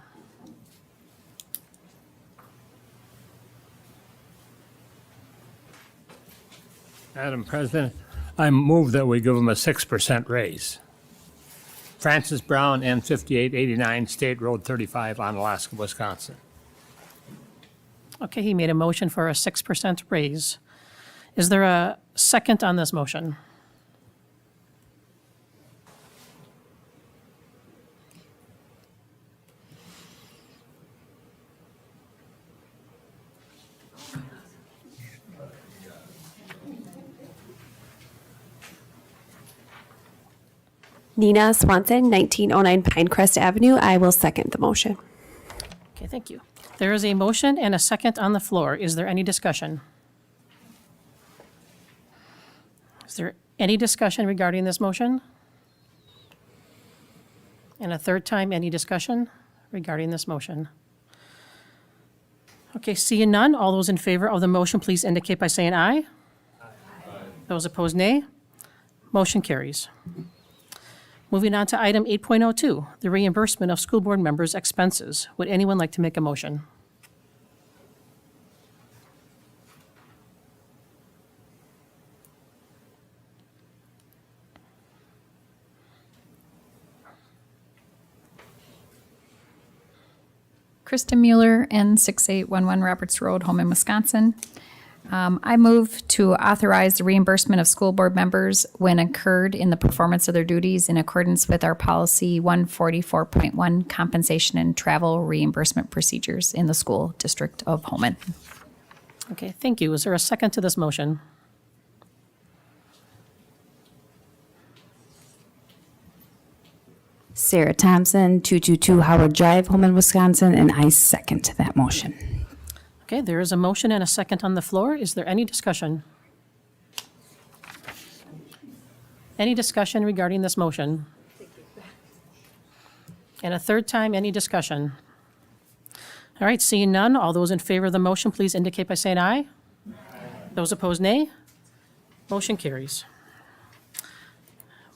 Madam President, I move that we give them a 6% raise. Francis Brown, N5889, State Road 35, Onalaska, Wisconsin. Okay, he made a motion for a 6% raise. Is there a second on this motion? Nina Swanson, 1909 Pinecrest Avenue. I will second the motion. Okay, thank you. There is a motion and a second on the floor. Is there any discussion? Is there any discussion regarding this motion? And a third time, any discussion regarding this motion? Okay, seeing none, all those in favor of the motion, please indicate by saying aye. Aye. Those opposed, nay. Motion carries. Moving on to item 8.02, the reimbursement of school board members' expenses. Would anyone like to make a motion? Krista Mueller, N6811 Roberts Road, Holmen, Wisconsin. I move to authorize the reimbursement of school board members when incurred in the performance of their duties in accordance with our policy 144.1 compensation and travel reimbursement procedures in the school district of Holmen. Okay, thank you. Is there a second to this motion? Sarah Thompson, 222 Howard Drive, Holmen, Wisconsin, and I second that motion. Okay, there is a motion and a second on the floor. Is there any discussion? Any discussion regarding this motion? And a third time, any discussion? All right, seeing none, all those in favor of the motion, please indicate by saying aye. Aye. Those opposed, nay. Motion carries.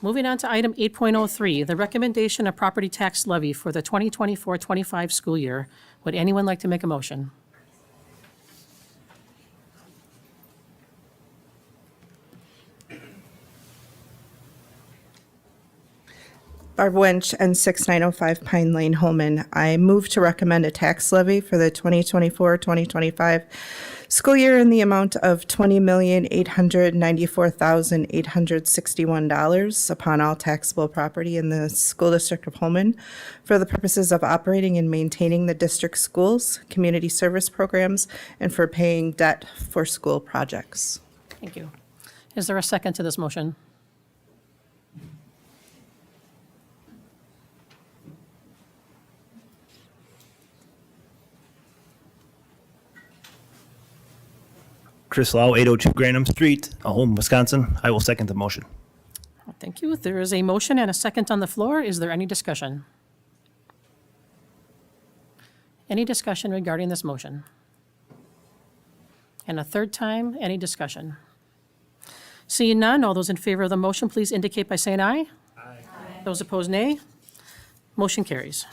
Moving on to item 8.03, the recommendation of property tax levy for the 2024-25 school year. Would anyone like to make a motion? Barb Winch, N6905 Pine Lane, Holmen. I move to recommend a tax levy for the 2024-2025 school year in the amount of $20,894,861 upon all taxable property in the School District of Holmen for the purposes of operating and maintaining the district schools, community service programs, and for paying debt for school projects. Thank you. Is there a second to this motion? Chris Lau, 802 Grantham Street, Holmen, Wisconsin. I will second the motion. Thank you. There is a motion and a second on the floor. Is there any discussion? Any discussion regarding this motion? And a third time, any discussion? Seeing none, all those in favor of the motion, please indicate by saying aye. Aye. Those opposed, nay. Motion carries.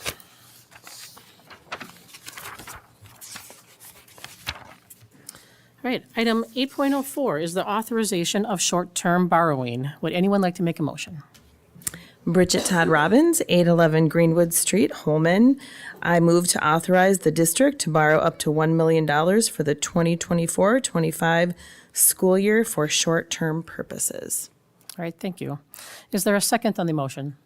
All right, item 8.04 is the authorization of short-term borrowing. Would anyone like to make a motion? Bridget Todd Robbins, 811 Greenwood Street, Holmen. I move to authorize the district to borrow up to $1 million for the 2024-25 school year for short-term purposes. All right, thank you. Is there a second on the motion?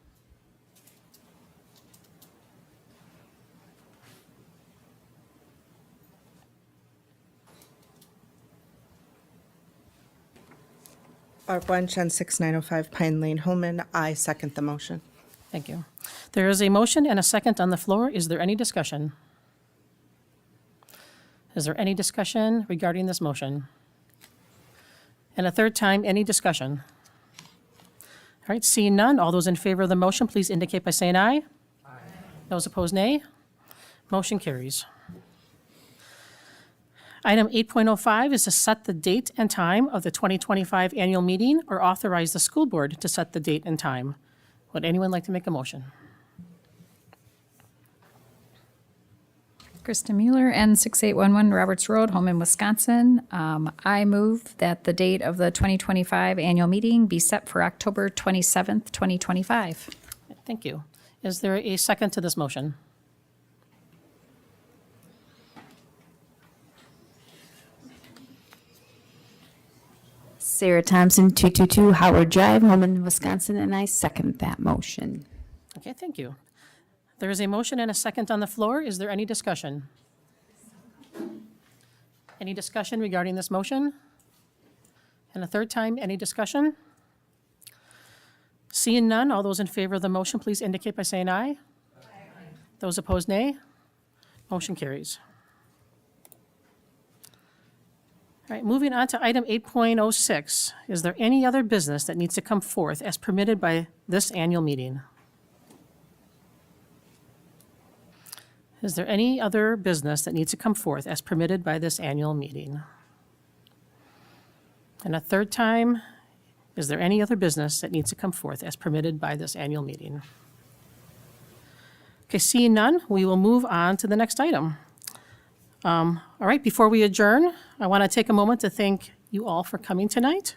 Barb Wunsch on 6905 Pine Lane, Holmen. I second the motion. Thank you. There is a motion and a second on the floor. Is there any discussion? Is there any discussion regarding this motion? And a third time, any discussion? All right, seeing none, all those in favor of the motion, please indicate by saying aye. Aye. Those opposed, nay. Motion carries. Item 8.05 is to set the date and time of the 2025 annual meeting or authorize the school board to set the date and time. Would anyone like to make a motion? Krista Mueller, N6811 Roberts Road, Holmen, Wisconsin. I move that the date of the 2025 annual meeting be set for October 27th, 2025. Thank you. Is there a second to this motion? Sarah Thompson, 222 Howard Drive, Holmen, Wisconsin, and I second that motion. Okay, thank you. There is a motion and a second on the floor. Is there any discussion? Any discussion regarding this motion? And a third time, any discussion? Seeing none, all those in favor of the motion, please indicate by saying aye. Aye. Those opposed, nay. Motion carries. All right, moving on to item 8.06. Is there any other business that needs to come forth as permitted by this annual meeting? Is there any other business that needs to come forth as permitted by this annual meeting? And a third time, is there any other business that needs to come forth as permitted by this annual meeting? Okay, seeing none, we will move on to the next item. All right, before we adjourn, I want to take a moment to thank you all for coming tonight.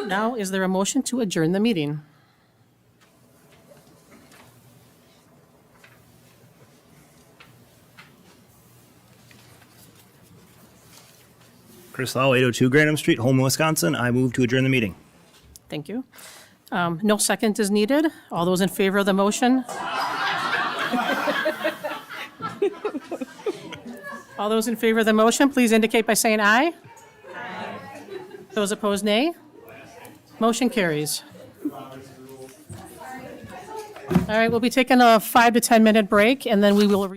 Now, is there a motion to adjourn the meeting? Chris Lau, 802 Grantham Street, Holmen, Wisconsin. I move to adjourn the meeting. Thank you. No second is needed. All those in favor of the motion? All those in favor of the motion, please indicate by saying aye. Aye. Those opposed, nay. Motion carries. All right, we'll be taking a 5 to 10 minute break, and then we will.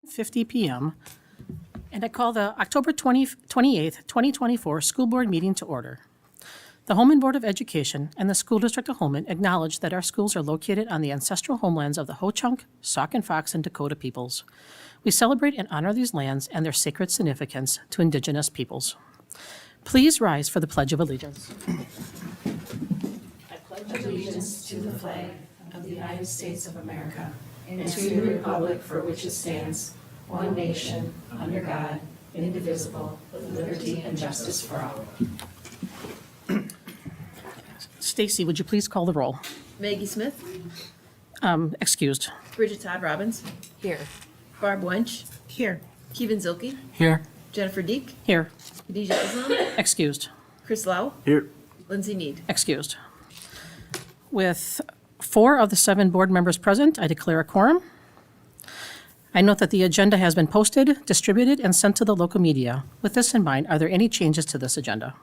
50 p.m. And I call the October 28th, 2024 School Board meeting to order. The Holmen Board of Education and the School District of Holmen acknowledge that our schools are located on the ancestral homelands of the Ho-Chunk, Sauk and Fox, and Dakota peoples. We celebrate and honor these lands and their sacred significance to Indigenous peoples. Please rise for the Pledge of Allegiance. Allegiance to the flag of the United States of America and to the republic for which it stands, one nation, under God, indivisible, with liberty and justice for all. Stacy, would you please call the roll? Maggie Smith. Excused. Bridget Todd Robbins. Here. Barb Wench. Here. Kevin Zilke. Here. Jennifer Deek. Here. Khadijah Islam. Excused. Chris Lau. Here. Lindsay Mead. Excused. With 4 of the 7 board members present, I declare a quorum. I note that the agenda has been posted, distributed, and sent to the local media. With this in mind, are there any changes to this agenda?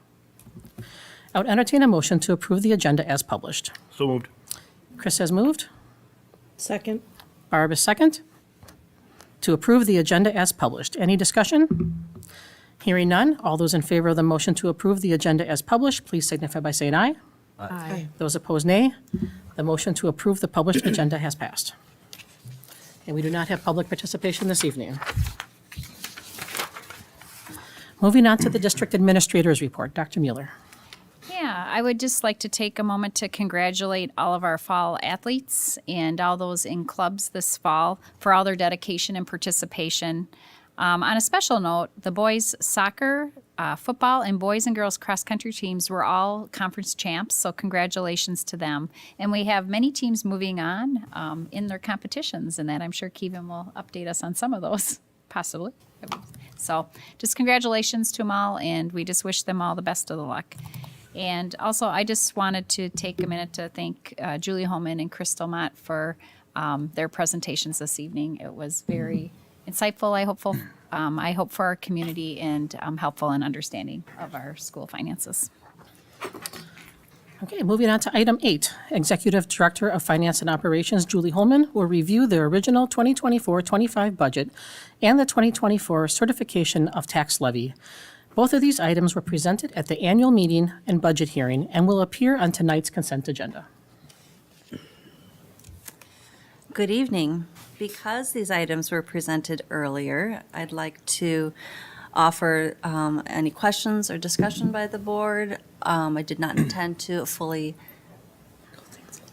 I would entertain a motion to approve the agenda as published. So moved. Chris has moved. Second. Barb is second. To approve the agenda as published. Any discussion? Hearing none, all those in favor of the motion to approve the agenda as published, please signify by saying aye. Aye. Those opposed, nay. The motion to approve the published agenda has passed. And we do not have public participation this evening. Moving on to the district administrator's report. Dr. Mueller. Yeah, I would just like to take a moment to congratulate all of our fall athletes and all those in clubs this fall for all their dedication and participation. On a special note, the boys soccer, football, and boys and girls cross country teams were all conference champs, so congratulations to them. And we have many teams moving on in their competitions, and that I'm sure Kevin will update us on some of those, possibly. So just congratulations to them all, and we just wish them all the best of the luck. And also, I just wanted to take a minute to thank Julie Holmen and Crystal Mott for their presentations this evening. It was very insightful, I hope for our community, and helpful in understanding of our school finances. Okay, moving on to item 8. Executive Director of Finance and Operations, Julie Holmen, will review the original 2024-25 budget and the 2024 certification of tax levy. Both of these items were presented at the annual meeting and budget hearing and will appear on tonight's consent agenda. Good evening. Because these items were presented earlier, I'd like to offer any questions or discussion by the board. I did not intend to fully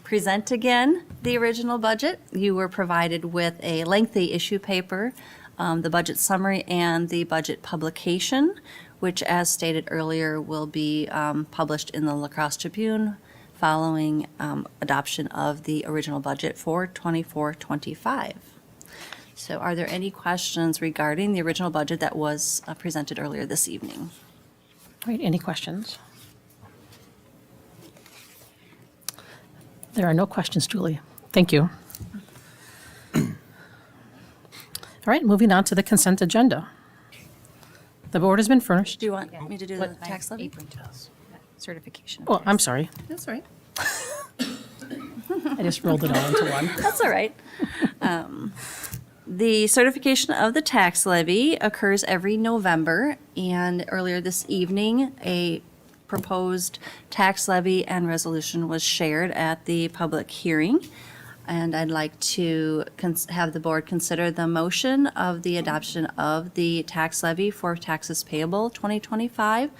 present again the original budget. You were provided with a lengthy issue paper, the budget summary, and the budget publication, which, as stated earlier, will be published in the La Crosse Tribune following adoption of the original budget for 24-25. So are there any questions regarding the original budget that was presented earlier this evening? All right, any questions? There are no questions, Julie. Thank you. All right, moving on to the consent agenda. The board has been furnished. Do you want me to do the tax levy? Apron test. Certification. Oh, I'm sorry. That's right. I just rolled it all into one. That's all right. The certification of the tax levy occurs every November, and earlier this evening, a proposed tax levy and resolution was shared at the public hearing. And I'd like to have the board consider the motion of the adoption of the tax levy for taxes payable 2025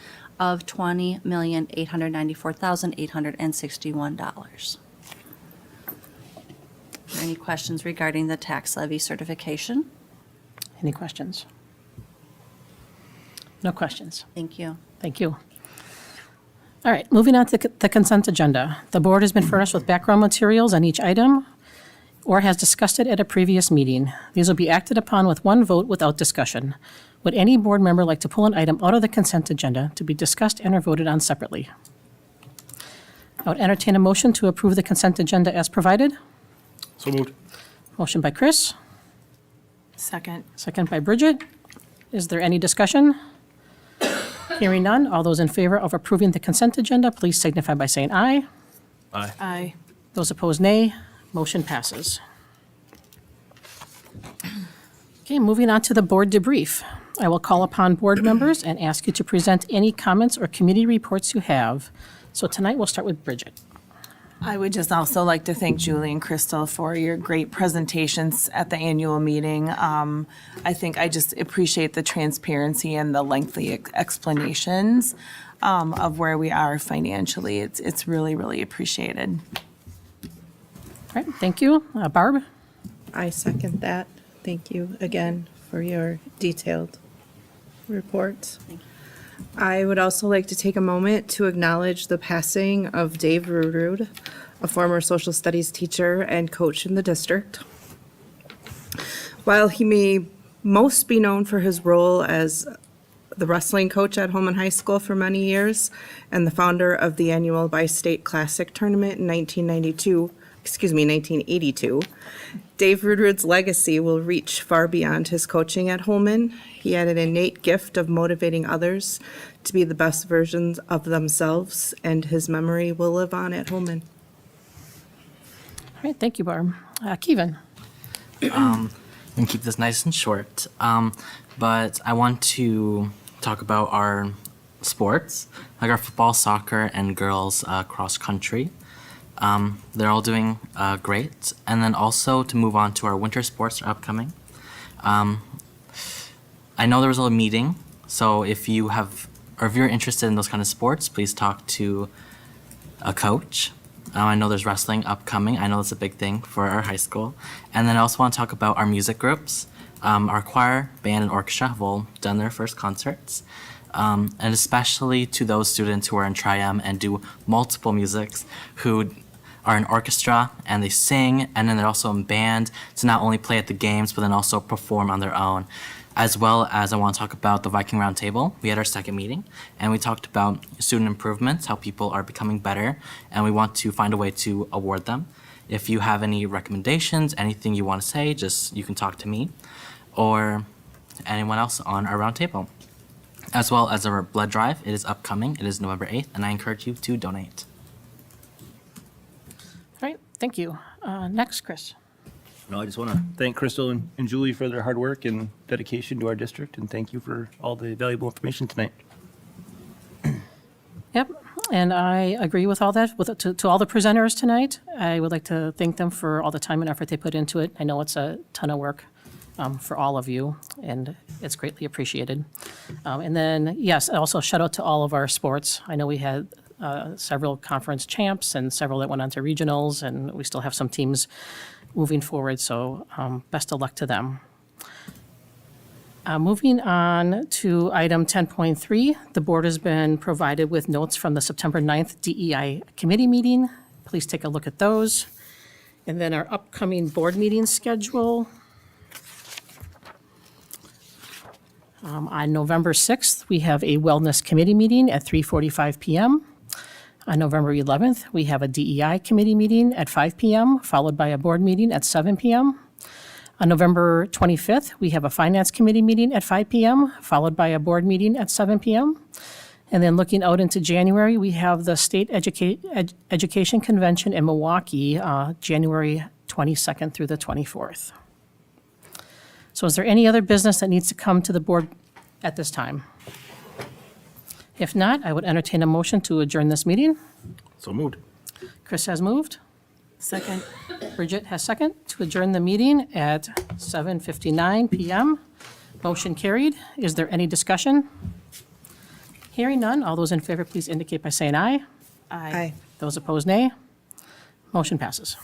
of $20,894,861. Are there any questions regarding the tax levy certification? Any questions? No questions. Thank you. Thank you. All right, moving on to the consent agenda. The board has been furnished with background materials on each item or has discussed it at a previous meeting. These will be acted upon with one vote without discussion. Would any board member like to pull an item out of the consent agenda to be discussed and or voted on separately? I would entertain a motion to approve the consent agenda as provided. So moved. Motion by Chris, Second. second by Bridget. Is there any discussion? Hearing none, all those in favor of approving the consent agenda, please signify by saying aye. Aye. Aye. Those opposed, nay. Motion passes. Okay, Okay, moving on to the board debrief. I will call upon board members and ask you to present any comments or committee reports you have. So tonight, we'll start with Bridget. I would just also like to thank Julie and Crystal for your great presentations at the annual meeting. I think I just appreciate the transparency and the lengthy explanations of where we are financially. It's really, really appreciated. All right, thank you. Barb? I second that. Thank you again for your detailed report. I would also like to take a moment to acknowledge the passing of Dave Rudrud, a former social studies teacher and coach in the district. While he may most be known for his role as the wrestling coach at Holmen High School for many years and the founder of the annual Bi-State Classic Tournament in 1982, Dave Rudrud's legacy will reach far beyond his coaching at Holmen. He had an innate gift of motivating others to be the best versions of themselves, and his memory will live on at Holmen. All right, thank you, Barb. Kevin? And keep this nice and short. But I want to talk about our sports, like our football, soccer, and girls cross country. They're all doing great. And then also to move on to our winter sports are upcoming. I know there was a meeting, so if you have, or if you're interested in those kind of sports, please talk to a coach. I know there's wrestling upcoming. I know it's a big thing for our high school. And then I also want to talk about our music groups. Our choir, band, and orchestra have all done their first concerts. And especially to those students who are in Tri-M and do multiple musics, who are in orchestra and they sing, and then they're also in band to not only play at the games, but then also perform on their own. As well as I want to talk about the Viking Roundtable. We had our second meeting, and we talked about student improvements, how people are becoming better, and we want to find a way to award them. If you have any recommendations, anything you want to say, you can talk to me or anyone else on our roundtable. As well as our blood drive, it is upcoming. It is November 8th, and I encourage you to donate. All right, thank you. Next, Chris. No, I just want to thank Crystal and Julie for their hard work and dedication to our district, and thank you for all the valuable information tonight. Yep, and I agree with all that. To all the presenters tonight, I would like to thank them for all the time and effort they put into it. I know it's a ton of work for all of you, and it's greatly appreciated. And then, yes, also shout out to all of our sports. I know we had several conference champs and several that went on to regionals, and we still have some teams moving forward, so best of luck to them. Moving on to item 10.3, the board has been provided with notes from the September 9th DEI committee meeting. Please take a look at those. And then our upcoming board meeting schedule. On November 6th, we have a wellness committee meeting at 3:45 p.m. On November 11th, we have a DEI committee meeting at 5 p.m., followed by a board meeting at 7 p.m. On November 25th, we have a finance committee meeting at 5 p.m., followed by a board meeting at 7 p.m. And then looking out into January, we have the State Education Convention in Milwaukee, January 22nd through the 24th. So is there any other business that needs to come to the board at this time? If not, I would entertain a motion to adjourn this meeting. So moved. Chris has moved. Second. Bridget has second to adjourn the meeting at 7:59 p.m. Motion carried. Is there any discussion? Hearing none, all those in favor, please indicate by saying aye. Aye. Those opposed, nay. Motion passes.